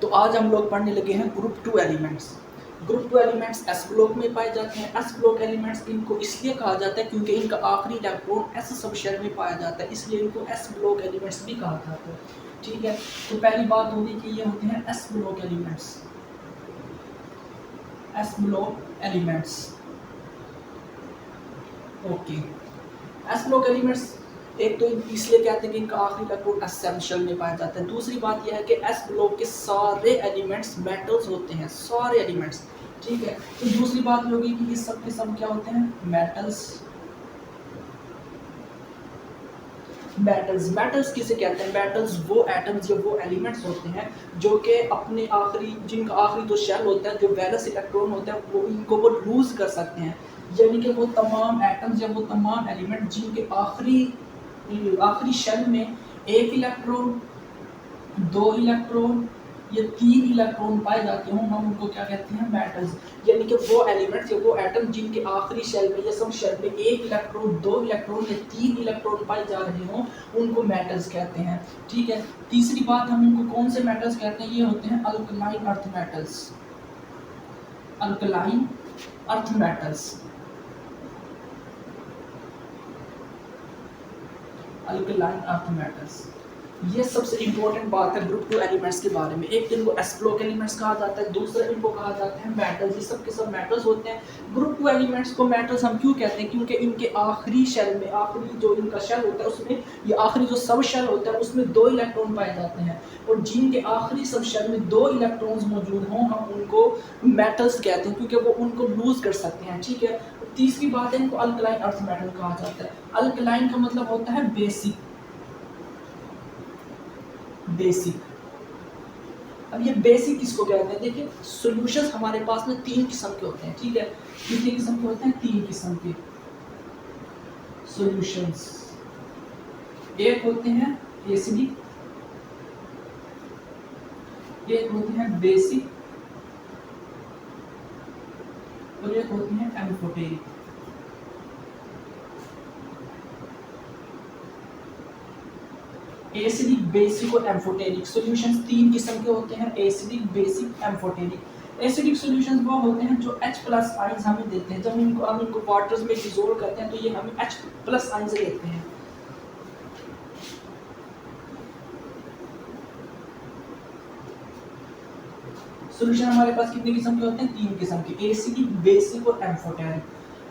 तो आज हम लोग पढ़ने लगे हैं group two elements. Group two elements S block में पाए जाते हैं। एस ब्लॉक एलिमेंट्स इनको इसलिए कहा जाता है क्योंकि इनका आखिरी इलेक्ट्रॉन एस सब शेल में पाया जाता है, इसलिए इनको एस ब्लॉक एलिमेंट्स भी कहा जाता है। ठीक है, तो पहली बात होगी कि ये होते हैं S block elements. S block elements, okay. S block elements एक तो इसलिए कहते हैं कि इनका आखिरी इलेक्ट्रॉन एसेंशियल में पाया जाता है। दूसरी बात यह है कि एस ब्लॉक के सारे एलिमेंट्स मेटल्स होते हैं, सारे एलिमेंट्स। ठीक है, तो दूसरी बात होगी कि ये सब के सब क्या होते हैं, मेटल्स। मेटल्स, मेटल्स किसे कहते हैं? मेटल्स वो एटम्स या वो एलिमेंट्स होते हैं जो कि अपने आखिरी, जिनका आखिरी जो शेल होता है, जो वैलेंस इलेक्ट्रॉन होता है, वो इनको वो लूज कर सकते हैं। यानी कि वो तमाम एटम्स या वो तमाम एलिमेंट जिनके आखिरी शेल में एक इलेक्ट्रॉन, दो इलेक्ट्रॉन या तीन इलेक्ट्रॉन पाए जाते हों, हम उनको क्या कहते हैं, मेटल्स। यानी कि वो एलिमेंट्स या वो एटम जिनके आखिरी शेल में या सब शेल में एक इलेक्ट्रॉन, दो इलेक्ट्रॉन या तीन इलेक्ट्रॉन पाए जा रहे हों, उनको मेटल्स कहते हैं। ठीक है, तीसरी बात, हम इनको कौन से मेटल्स कहते हैं? ये होते हैं alkaline earth metals. Alkaline earth metals, alkaline earth metals. ये सबसे इंपॉर्टेंट बात है ग्रुप टू एलिमेंट्स के बारे में। एक इनको एस ब्लॉक एलिमेंट्स कहा जाता है, दूसरा इनको कहा जाता है मेटल्स। ये सब के सब मेटल्स होते हैं। ग्रुप टू एलिमेंट्स को मेटल्स हम क्यों कहते हैं? क्योंकि इनके आखिरी शेल में, आखिरी जो इनका शेल होता है उसमें, ये आखिरी जो सब शेल होता है उसमें दो इलेक्ट्रॉन पाए जाते हैं, और जिनके आखिरी सब शेल में दो इलेक्ट्रॉन्स मौजूद हों, हम उनको मेटल्स कहते हैं क्योंकि वो उनको लूज कर सकते हैं। ठीक है, तीसरी बात है, इनको अल्कलाइन अर्थ मेटल कहा जाता है। अल्कलाइन का मतलब होता है बेसिक, बेसिक। अब ये बेसिक किसको कहते हैं? देखिए, सॉल्यूशंस हमारे पास में तीन किस्म के होते हैं। ठीक है, कितने किस्म के होते हैं? तीन किस्म के सॉल्यूशंस। एक होते हैं एसिडिक, एक होते हैं बेसिक, और एक होते हैं एम्फोटेरिक। एसिडिक, बेसिक और एम्फोटेरिक सॉल्यूशंस तीन किस्म के होते हैं, acidic, basic, amphoteric. Acidic solutions वो होते हैं जो H+ आयंस हमें देते हैं। जब हम इनको वाटर्स में डिसॉल्व करते हैं तो ये हमें H+ आयंस देते हैं। सॉल्यूशन हमारे पास कितने किस्म के होते हैं? तीन किस्म के, एसिडिक, बेसिक और एम्फोटेरिक।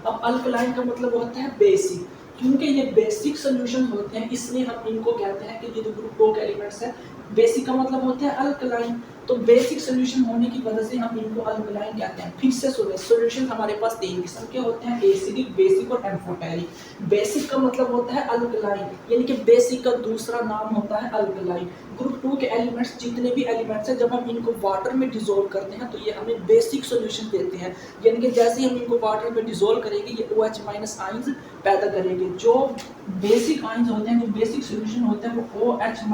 अब अल्कलाइन का मतलब होता है बेसिक। क्योंकि ये बेसिक सॉल्यूशन होते हैं, इसलिए हम इनको कहते हैं कि ये जो ग्रुप टू एलिमेंट्स है, बेसिक का मतलब होता है अल्कलाइन। तो बेसिक सॉल्यूशन होने की वजह से हम इनको अल्कलाइन कहते हैं। फिर से सुने, सॉल्यूशन हमारे पास तीन किस्म के होते हैं, एसिडिक, बेसिक और एम्फोटेरिक। बेसिक का मतलब होता है अल्कलाइन, यानी कि बेसिक का दूसरा नाम होता है अल्कलाइन। ग्रुप टू के एलिमेंट्स, जितने भी एलिमेंट्स हैं, जब हम इनको वाटर में डिसॉल्व करते हैं तो ये हमें बेसिक सॉल्यूशन देते हैं। यानी कि जैसे ही हम इनको वाटर में डिसॉल्व करेंगे, ये OH- आयंस पैदा करेंगे। जो बेसिक आयंस होते हैं, जो बेसिक सॉल्यूशन होते हैं, वो OH-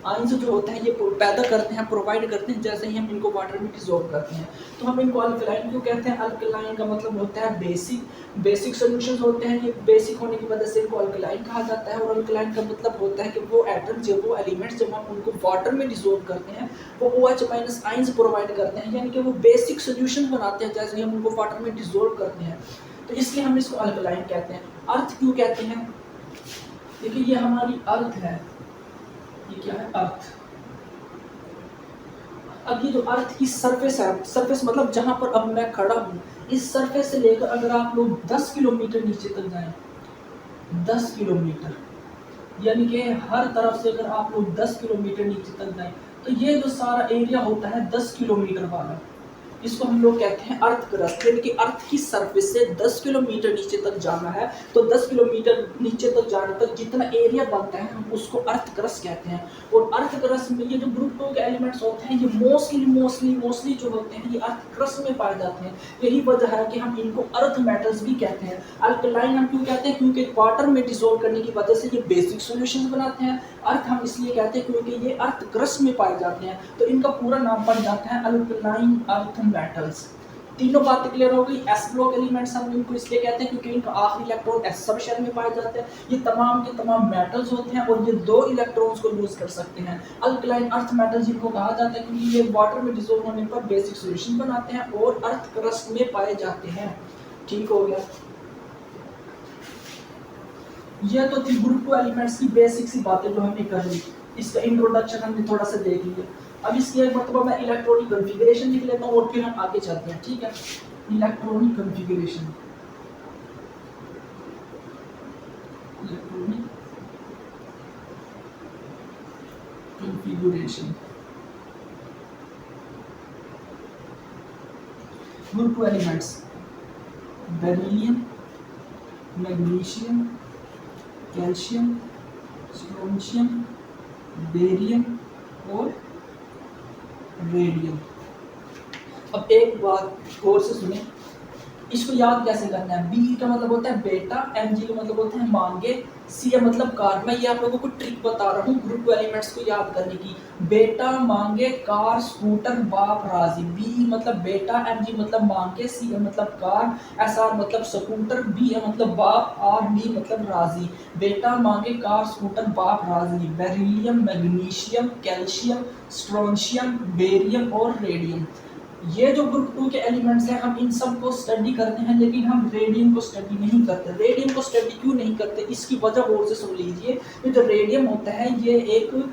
आयंस जो होते हैं ये पैदा करते हैं, प्रोवाइड करते हैं जैसे ही हम इनको वाटर में डिसॉल्व करते हैं। तो हम इनको अल्कलाइन क्यों कहते हैं? अल्कलाइन का मतलब होता है बेसिक। बेसिक सॉल्यूशंस होते हैं, ये बेसिक होने की वजह से इनको अल्कलाइन कहा जाता है। और अल्कलाइन का मतलब होता है कि वो एटम्स, जब वो एलिमेंट्स, जब हम उनको वाटर में डिसॉल्व करते हैं, वो OH- आयंस प्रोवाइड करते हैं, यानी कि वो बेसिक सॉल्यूशन बनाते हैं जैसे ही हम उनको वाटर में डिसॉल्व करते हैं। तो इसलिए हम इसको अल्कलाइन कहते हैं। अर्थ क्यों कहते हैं? देखिए, ये हमारी अर्थ है। ये क्या है? अर्थ। अब ये जो अर्थ की सरफेस है, सरफेस मतलब जहां पर अब मैं खड़ा हूं, इस सरफेस से लेकर अगर आप लोग 10 किलोमीटर नीचे तक जाएं, 10 किलोमीटर, यानी कि हर तरफ से अगर आप लोग 10 किलोमीटर नीचे तक जाएं, तो ये जो सारा एरिया होता है 10 किलोमीटर वाला, इसको हम लोग कहते हैं अर्थ क्रस्ट। यानी कि अर्थ की सरफेस से 10 किलोमीटर नीचे तक जाना है, तो 10 किलोमीटर नीचे तक जाने तक जितना एरिया बनता है, हम उसको अर्थ क्रस्ट कहते हैं। और अर्थ क्रस्ट में ये जो ग्रुप टू के एलिमेंट्स होते हैं, ये मोस्टली जो होते हैं, ये अर्थ क्रस्ट में पाए जाते हैं। यही वजह है कि हम इनको अर्थ मेटल्स भी कहते हैं। अल्कलाइन हम क्यों कहते हैं? क्योंकि वाटर में डिसॉल्व करने की वजह से ये बेसिक सॉल्यूशंस बनाते हैं। अर्थ हम इसलिए कहते हैं क्योंकि ये अर्थ क्रस्ट में पाए जाते हैं, तो इनका पूरा नाम पड़ जाता है अल्कलाइन अर्थ मेटल्स। तीनों बातें क्लियर हो गई। एस ब्लॉक एलिमेंट्स हम इनको इसलिए कहते हैं क्योंकि इनका आखिरी इलेक्ट्रॉन एस सब शेल में पाए जाते हैं। ये तमाम के तमाम मेटल्स होते हैं और ये 2 इलेक्ट्रॉन्स को लूज कर सकते हैं। अल्कलाइन अर्थ मेटल्स जिनको कहा जाता है क्योंकि ये वाटर में डिसॉल्व होने पर बेसिक सॉल्यूशन बनाते हैं और अर्थ क्रस्ट में पाए जाते हैं। ठीक हो गया। ये तो थी ग्रुप 2 एलिमेंट्स की बेसिक सी बातें जो हमने कर ली, इसका इंट्रोडक्शन हमने थोड़ा सा देख लिया। अब इसकी एक मतलब मैं इलेक्ट्रॉनिक कॉन्फ़िगरेशन लिख लेता हूँ और फिर हम आगे चलते हैं। ठीक है, electronic configuration, electronic configuration group 2 elements beryllium, magnesium, calcium, strontium, barium और रेडियम। अब एक बात गौर से सुने, इसको याद कैसे करना है। बी का मतलब होता है बेटा, एम जी का मतलब होता है मांगे, सी का मतलब कार। मैं ये आप लोगों को ट्रिक बता रहा हूँ ग्रुप एलिमेंट्स को याद करने की। बेटा, मांगे, कार, स्कूटर, बाप, राजी। बी मतलब बेटा, एम जी मतलब मांगे, सी का मतलब कार, एस आर मतलब स्कूटर, बी मतलब बाप, आर डी मतलब राजी। बेटा, मांगे, कार, स्कूटर, बाप, राजी। Beryllium, magnesium, calcium, strontium, barium और रेडियम। ये जो ग्रुप 2 के एलिमेंट्स हैं हम इन सब को स्टडी करते हैं, लेकिन हम रेडियम को स्टडी नहीं करते। रेडियम को स्टडी क्यों नहीं करते, इसकी वजह गौर से सुन लीजिए। ये जो रेडियम होता है ये एक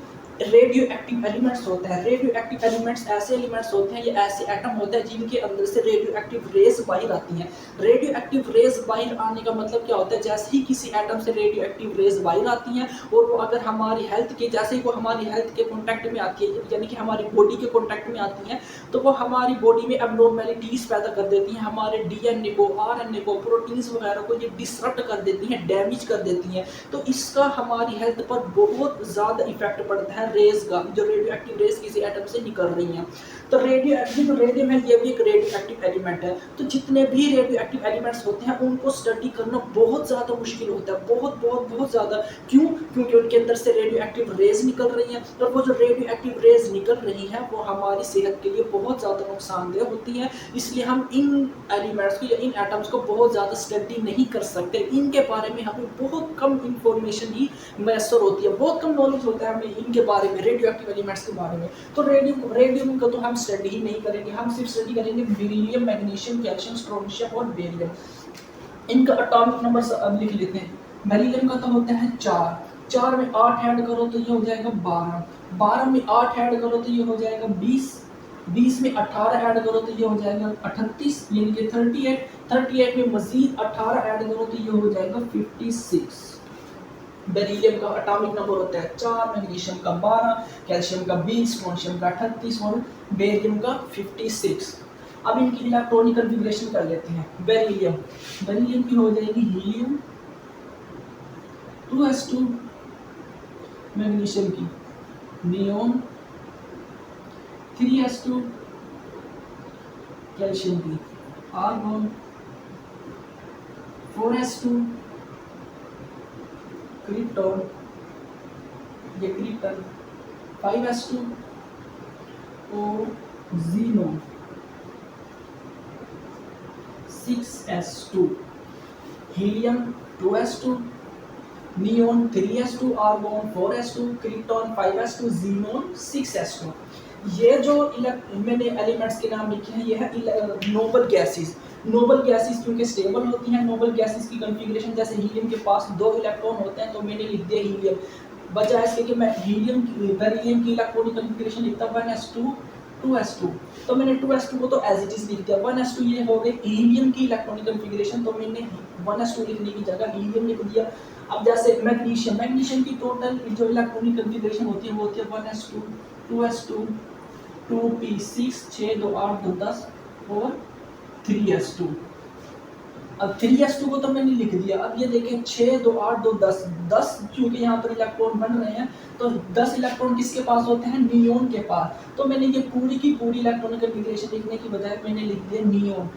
रेडियो एक्टिव एलिमेंट्स होता है। रेडियो एक्टिव एलिमेंट्स ऐसे एलिमेंट्स होते हैं, ये ऐसे एटम होते हैं जिनके अंदर से रेडियो एक्टिव रेज बाहर आती हैं। रेडियो एक्टिव रेज बाहर आने का मतलब क्या होता है, जैसे ही किसी एटम से रेडियो एक्टिव रेज बाहर आती हैं और वो अगर हमारी हेल्थ के, जैसे ही वो हमारी हेल्थ के कॉन्टैक्ट में आती है, यानी कि हमारी बॉडी के कॉन्टैक्ट में आती हैं, तो वो हमारी बॉडी में एब्नॉर्मैलिटीज पैदा कर देती हैं। हमारे डीएनए को, आरएनए को, प्रोटीन्स वगैरह को ये डिसरप्ट कर देती हैं, डैमेज कर देती हैं। तो इसका हमारी हेल्थ पर बहुत ज़्यादा इफेक्ट पड़ता है रेज का, जो रेडियो एक्टिव रेज किसी एटम से निकल रही हैं। तो रेडियो एक्टिव जो रेडियम है ये भी एक रेडियो एक्टिव एलिमेंट है। तो जितने भी रेडियो एक्टिव एलिमेंट्स होते हैं उनको स्टडी करना बहुत ज़्यादा मुश्किल होता है, बहुत बहुत बहुत ज़्यादा। क्यों? क्योंकि उनके अंदर से रेडियो एक्टिव रेज निकल रही हैं और वो जो रेडियो एक्टिव रेज निकल रही हैं वो हमारी सेहत के लिए बहुत ज़्यादा नुकसानदेह होती है। इसलिए हम इन एलिमेंट्स को या इन एटम्स को बहुत ज़्यादा स्टडी नहीं कर सकते। इनके बारे में हमें बहुत कम इंफॉर्मेशन ही मैसर होती है, बहुत कम नॉलेज होता है हमें इनके बारे में, रेडियो एक्टिव एलिमेंट्स के बारे में। तो रेडियम का तो हम स्टडी ही नहीं करेंगे, हम सिर्फ स्टडी करेंगे बेरिलियम, मैग्नीशियम, कैल्शियम, स्ट्रोंशियम और बेरियम। इनका एटॉमिक नंबर अब लिख लेते हैं। बेरिलियम का तो होता है 4, 4 में 8 ऐड करो तो ये हो जाएगा 12, 12 में 8 ऐड करो तो ये हो जाएगा 20, 20 में 18 ऐड करो तो ये हो जाएगा 38 यानी कि 38, 38 में मजीद 18 ऐड करो तो ये हो जाएगा 56। बेरिलियम का एटॉमिक नंबर होता है 4, मैग्नीशियम का 12, कैल्शियम का 20, स्ट्रोंशियम का 38 और बेरियम का 56। अब इनकी इलेक्ट्रॉनिक कॉन्फ़िगरेशन कर लेते हैं। बेरिलियम, बेरिलियम की हो जाएगी हीलियम 2s2, मैग्नीशियम की नियोन 3s2, कैल्शियम की आर्गॉन 4s2, क्रिप्टॉन, ये क्रिप्टन 5s2 और xenon 6s2, helium 2s2, neon 3s2, argon 4s2, krypton 5s2, xenon 6s2। ये जो मैंने एलिमेंट्स के नाम लिखे हैं ये है नोबल गैसेस। नोबल गैसेस क्योंकि स्टेबल होती हैं। नोबल गैसेस की कॉन्फ़िगरेशन, जैसे हीलियम के पास 2 इलेक्ट्रॉन होते हैं तो मैंने लिख दिया हीलियम, बजाय इसके कि मैं हीलियम बेरिलियम की इलेक्ट्रॉनिक कॉन्फ़िगरेशन लिखता 1s2 2s2, तो मैंने 2s2 को तो एज इट इज लिख दिया। 1s2 ये हो गई हीलियम की इलेक्ट्रॉनिक कॉन्फ़िगरेशन, तो मैंने 1s2 लिखने की जगह हीलियम लिख दिया। अब जैसे मैग्नीशियम, मैग्नीशियम की टोटल जो इलेक्ट्रॉनिक कॉन्फ़िगरेशन होती है वो होती है 1s2 2s2 2p6 6 2 8 2 10 और 3s2। अब 3s2 को तो मैंने लिख दिया। अब ये देखें 6 2 8 2 10 10, क्योंकि यहाँ पर इलेक्ट्रॉन बन रहे हैं तो 10 इलेक्ट्रॉन किसके पास होते हैं, नियोन के पास। तो मैंने ये पूरी की पूरी इलेक्ट्रॉनिक कॉन्फ़िगरेशन लिखने की बजाय मैंने लिख दिया नियोन,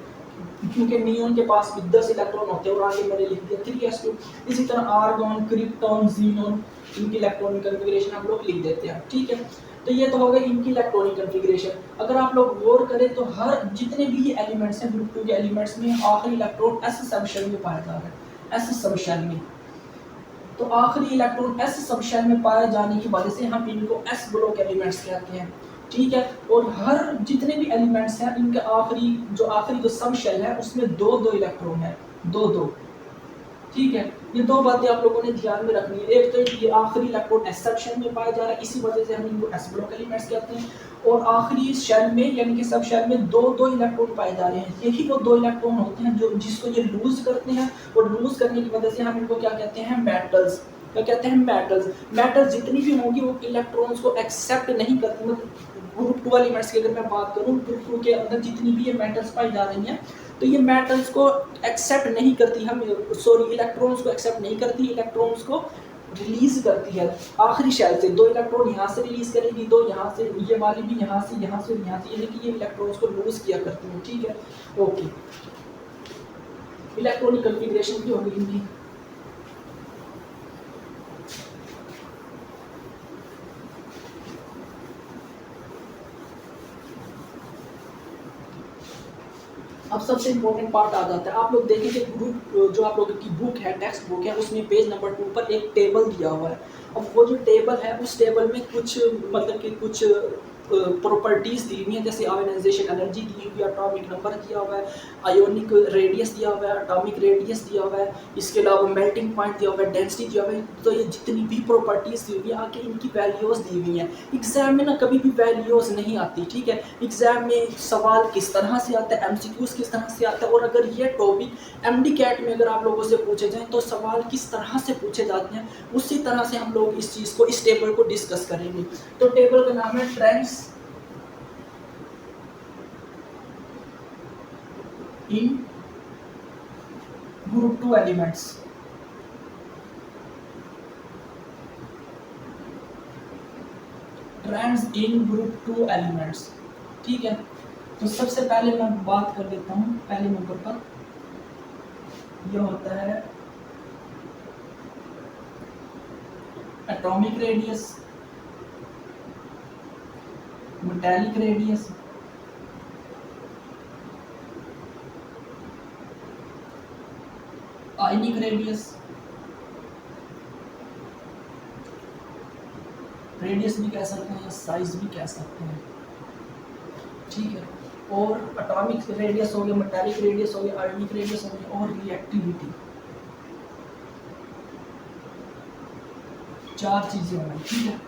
क्योंकि नियोन के पास भी 10 इलेक्ट्रॉन होते हैं और आगे मैंने लिख दिया 3s2। इसी तरह आर्गॉन, क्रिप्टॉन, जीनोन, इनकी इलेक्ट्रॉनिक कॉन्फ़िगरेशन हम लोग लिख देते हैं। ठीक है, तो ये तो हो गई इनकी इलेक्ट्रॉनिक कॉन्फ़िगरेशन। अगर आप लोग गौर करें तो हर जितने भी ये एलिमेंट्स हैं ग्रुप 2 के एलिमेंट्स में आखिरी इलेक्ट्रॉन s सब शेल में पाया जा रहा है, s सब शेल में। तो आखिरी इलेक्ट्रॉन s सब शेल में पाए जाने की वजह से हम इनको s ब्लॉक एलिमेंट्स कहते हैं, ठीक है। और हर जितने भी एलिमेंट्स हैं इनके आखिरी जो सब शेल है उसमें दो दो इलेक्ट्रॉन है, दो दो, ठीक है। ये दो बातें आप लोगों ने ध्यान में रखनी है। एक तो ये आखिरी इलेक्ट्रॉन s सब शेल में पाया जा रहा है, इसी वजह से हम इनको s ब्लॉक एलिमेंट्स कहते हैं। और आखिरी शेल में यानी कि सब शेल में दो दो इलेक्ट्रॉन पाए जा रहे हैं, यही वो दो इलेक्ट्रॉन होते हैं जो जिसको ये लूज करते हैं, और लूज करने की वजह से हम इनको क्या कहते हैं, मेटल्स। क्या कहते हैं, मेटल्स। मेटल्स जितनी भी होंगी वो इलेक्ट्रॉन्स को एक्सेप्ट नहीं करती। मतलब ग्रुप 2 एलिमेंट्स की अगर मैं बात करूं, ग्रुप 2 के अंदर जितनी भी ये मेटल्स पाई जा रही हैं तो ये मेटल्स को एक्सेप्ट नहीं करती, इलेक्ट्रॉन्स को एक्सेप्ट नहीं करती, इलेक्ट्रॉन्स को रिलीज करती है आखिरी शेल से। दो इलेक्ट्रॉन यहाँ से रिलीज करेगी, दो यहाँ से, ये वाली भी यहाँ से, यहाँ से, यहाँ से, यानी कि ये इलेक्ट्रॉन्स को लूज किया करती है, ठीक है। ओके, इलेक्ट्रॉनिक कॉन्फ़िगरेशन की होगी इनकी। अब सबसे इम्पोर्टेंट पार्ट आ जाता है। आप लोग देखेंगे ग्रुप जो आप लोगों की बुक है, टेक्स्ट बुक है, उसमें पेज नंबर 2 पर एक टेबल दिया हुआ है। अब वो जो टेबल है उस टेबल में कुछ मतलब कि कुछ प्रॉपर्टीज़ दी हुई हैं, जैसे आयोनाइजेशन एनर्जी दी हुई है, एटॉमिक नंबर दिया हुआ है, आयोनिक रेडियस दिया हुआ है, एटॉमिक रेडियस दिया हुआ है, इसके अलावा मेल्टिंग पॉइंट दिया हुआ है, डेंसिटी दिया हुआ है। तो ये जितनी भी प्रॉपर्टीज़ दी हुई है आके इनकी वैल्यूज़ दी हुई हैं। एग्जाम में ना कभी भी वैल्यूज़ नहीं आती, ठीक है। एग्जाम में सवाल किस तरह से आता है, एमसीक्यूज़ किस तरह से आता है, और अगर ये टॉपिक एमडी कैट में अगर आप लोगों से पूछे जाएँ तो सवाल किस तरह से पूछे जाते हैं, उसी तरह से हम लोग इस चीज़ को, इस टेबल को डिस्कस करेंगे। तो टेबल का नाम है trends in group 2 elements. Trends in group 2 elements, ठीक है। तो सबसे पहले मैं बात कर लेता हूँ, पहले नंबर पर यह होता है atomic radius, metallic radius, ionic radius, radius भी कह सकते हैं, साइज भी कह सकते हैं, ठीक है। और एटॉमिक रेडियस हो गया, मेटालिक रेडियस हो गया, आयनिक रेडियस हो गया, और रिएक्टिविटी। चार चीजें होंगी, ठीक है।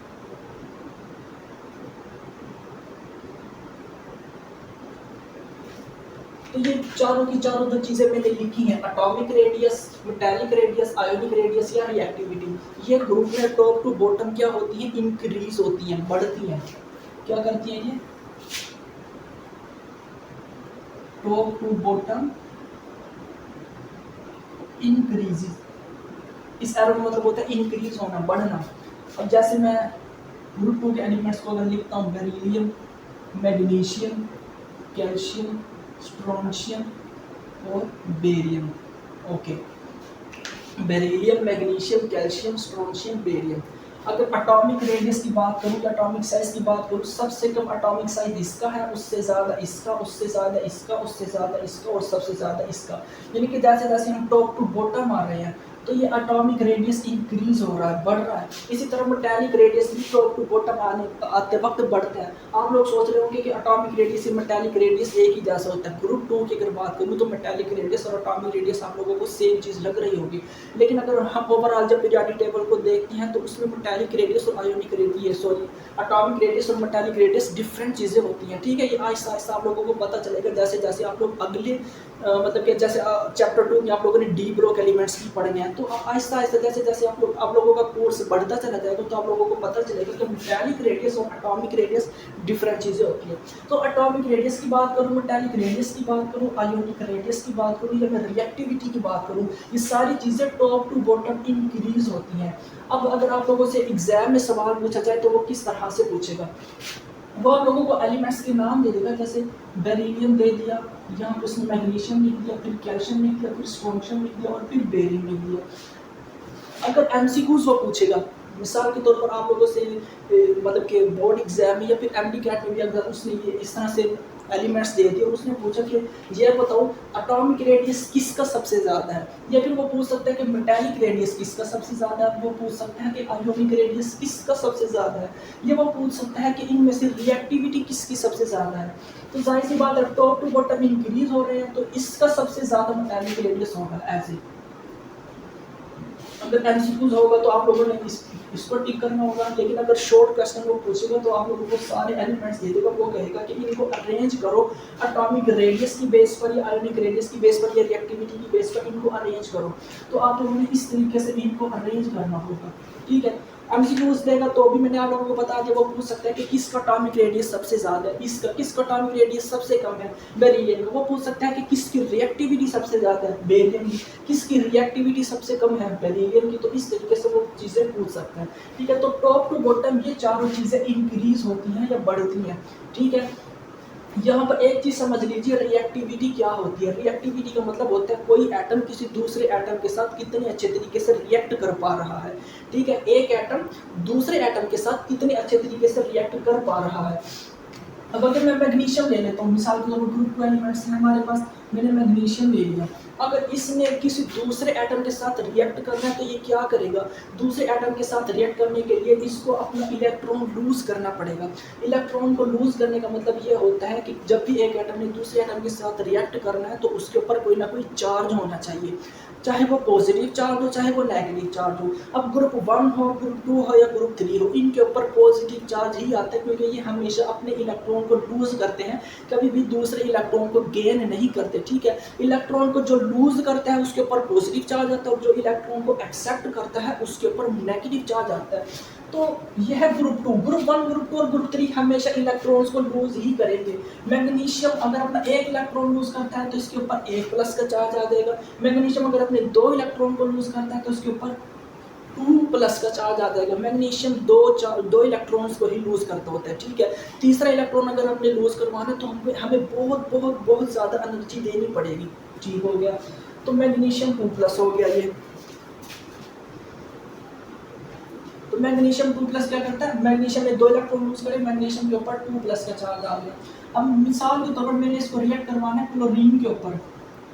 तो ये चारों की चारों जो चीजें मैंने लिखी हैं, atomic radius, metallic radius, ionic radius या रिएक्टिविटी, ये ग्रुप में टॉप टू बॉटम क्या होती है, इंक्रीज होती हैं, बढ़ती हैं। क्या करती हैं ये, टॉप टू बॉटम इंक्रीज। इस एरो का मतलब होता है इंक्रीज होना, बढ़ना। अब जैसे मैं ग्रुप 2 के एलिमेंट्स को अगर लिखता हूँ, बेरिलियम, मैग्नीशियम, कैल्शियम, स्ट्रोंशियम और barium. Okay, beryllium, magnesium, calcium, strontium, barium. अगर एटॉमिक रेडियस की बात करूँ, एटॉमिक साइज की बात करूँ, सबसे कम एटॉमिक साइज इसका है, उससे ज़्यादा इसका, उससे ज़्यादा इसका, उससे ज़्यादा इसका, और सबसे ज़्यादा इसका। यानी कि जैसे जैसे हम टॉप टू बॉटम आ रहे हैं तो ये एटॉमिक रेडियस इंक्रीज हो रहा है, बढ़ रहा है। इसी तरह मेटालिक रेडियस भी टॉप टू बॉटम आते वक्त बढ़ता है। आप लोग सोच रहे होंगे कि एटॉमिक रेडियस और मेटालिक रेडियस एक ही जैसा होता है। ग्रुप 2 की अगर बात करूँ तो मेटालिक रेडियस और एटॉमिक रेडियस आप लोगों को सेम चीज़ लग रही होगी, लेकिन अगर हम ओवरऑल जब पीरियोडिक टेबल को देखते हैं तो उसमें मेटालिक रेडियस और ionic radius, sorry, atomic radius और मेटालिक रेडियस डिफरेंट चीज़ें होती हैं, ठीक है। ये आहिस्ता आहिस्ता आप लोगों को पता चलेगा जैसे जैसे आप लोग अगले मतलब कि जैसे चैप्टर 2 में आप लोगों ने डी ब्लॉक एलिमेंट्स की पढ़ने हैं, तो आहिस्ता आहिस्ता जैसे जैसे आप लोगों का कोर्स बढ़ता चला जाएगा तो आप लोगों को पता चलेगा कि मेटालिक रेडियस और एटॉमिक रेडियस डिफरेंट चीज़ें होती हैं। तो एटॉमिक रेडियस की बात करूँ, मेटालिक रेडियस की बात करूँ, आयोनिक रेडियस की बात करूँ, या मैं रिएक्टिविटी की बात करूँ, ये सारी चीज़ें टॉप टू बॉटम इंक्रीज होती हैं। अब अगर आप लोगों से एग्जाम में सवाल पूछा जाए तो वो किस तरह से पूछेगा, वो आप लोगों को एलिमेंट्स के नाम दे देगा। जैसे बेरिलियम दे दिया, यहाँ पर उसने मैग्नीशियम लिख दिया, फिर कैल्शियम लिख दिया, फिर स्ट्रोंशियम लिख दिया, और फिर बेरियम लिख दिया। अगर एमसीक्यूज वो पूछेगा मिसाल के तौर पर आप लोगों से मतलब कि बोर्ड एग्जाम या फिर एमडी कैट में भी अगर उसने ये इस तरह से एलिमेंट्स दे दिए और उसने पूछा कि ये बताओ एटॉमिक रेडियस किसका सबसे ज़्यादा है, या फिर वो पूछ सकता है कि मेटालिक रेडियस किसका सबसे ज़्यादा है, वो पूछ सकता है कि आयोनिक रेडियस किसका सबसे ज़्यादा है, ये वो पूछ सकता है कि इनमें से रिएक्टिविटी किसकी सबसे ज़्यादा है। तो जाहिर सी बात है टॉप टू बॉटम इंक्रीज हो रहे हैं तो इसका सबसे ज़्यादा मेटालिक रेडियस होगा। ऐसे अगर एमसीक्यूज होगा तो आप लोगों ने इसको टिक करना होगा, लेकिन अगर शॉर्ट क्वेश्चन वो पूछेगा तो आप लोगों को सारे एलिमेंट्स दे देगा, वो कहेगा कि इनको अरेंज करो एटॉमिक रेडियस की बेस पर या आयोनिक रेडियस की बेस पर या रिएक्टिविटी की बेस पर इनको अरेंज करो। तो आप लोगों ने इस तरीके से इनको अरेंज करना होगा, ठीक है। एमसीक्यूज देगा तो भी मैंने आप लोगों को बता दिया, वो पूछ सकता है कि किसका एटॉमिक रेडियस सबसे ज़्यादा है, किसका एटॉमिक रेडियस सबसे कम है, बेरिलियम का। वो पूछ सकता है कि किसकी रिएक्टिविटी सबसे ज़्यादा है, बेरिलियम की। किसकी रिएक्टिविटी सबसे कम है, बेरिलियम की। तो इस तरीके से वो चीज़ें पूछ सकता है, ठीक है। तो टॉप टू बॉटम ये चारों चीज़ें इंक्रीज होती हैं या बढ़ती हैं, ठीक है। यहाँ पर एक चीज समझ लीजिए, रिएक्टिविटी क्या होती है। रिएक्टिविटी का मतलब होता है कोई एटम किसी दूसरे एटम के साथ कितने अच्छे तरीके से रिएक्ट कर पा रहा है, ठीक है। एक एटम दूसरे एटम के साथ कितने अच्छे तरीके से रिएक्ट कर पा रहा है। अब अगर मैं मैग्नीशियम ले लेता हूँ, मिसाल के तौर पर ग्रुप 2 एलिमेंट्स हैं हमारे पास, मैंने मैग्नीशियम ले लिया। अगर इसने किसी दूसरे एटम के साथ रिएक्ट करना है तो ये क्या करेगा, दूसरे एटम के साथ रिएक्ट करने के लिए इसको अपना इलेक्ट्रॉन लूज करना पड़ेगा। इलेक्ट्रॉन को लूज करने का मतलब ये होता है कि जब भी एक एटम ने दूसरे एटम के साथ रिएक्ट करना है तो उसके ऊपर कोई ना कोई चार्ज होना चाहिए, चाहे वो पॉजिटिव चार्ज हो चाहे वो नेगेटिव चार्ज हो। अब ग्रुप 1 हो, ग्रुप 2 हो या ग्रुप 3 हो, इनके ऊपर पॉजिटिव चार्ज ही आता है, क्योंकि ये हमेशा अपने इलेक्ट्रॉन को लूज करते हैं, कभी भी दूसरे इलेक्ट्रॉन को गेन नहीं करते, ठीक है। इलेक्ट्रॉन को जो लूज करता है उसके ऊपर पॉजिटिव चार्ज आता है और जो इलेक्ट्रॉन को एक्सेप्ट करता है उसके ऊपर नेगेटिव चार्ज आता है। तो यह ग्रुप 2, ग्रुप 1, ग्रुप 2 और ग्रुप 3 हमेशा इलेक्ट्रॉन्स को लूज ही करेंगे। मैग्नीशियम अगर अपना एक इलेक्ट्रॉन लूज करता है तो इसके ऊपर 1 प्लस का चार्ज आ जाएगा। मैग्नीशियम अगर अपने 2 इलेक्ट्रॉन को लूज करता है तो इसके ऊपर 2 प्लस का चार्ज आ जाएगा। मैग्नीशियम 2 इलेक्ट्रॉन्स को ही लूज करता होता है, ठीक है। तीसरा इलेक्ट्रॉन अगर हमने लूज करवाना है तो हमें बहुत बहुत बहुत ज़्यादा एनर्जी देनी पड़ेगी, ठीक हो गया। तो मैग्नीशियम 2 प्लस हो गया ये। तो मैग्नीशियम 2 प्लस क्या करता है, मैग्नीशियम ने 2 इलेक्ट्रॉन लूज करे, मैग्नीशियम के ऊपर 2 प्लस का चार्ज आ गया। अब मिसाल के तौर पर मैंने इसको रिएक्ट करवाना है क्लोरीन के ऊपर,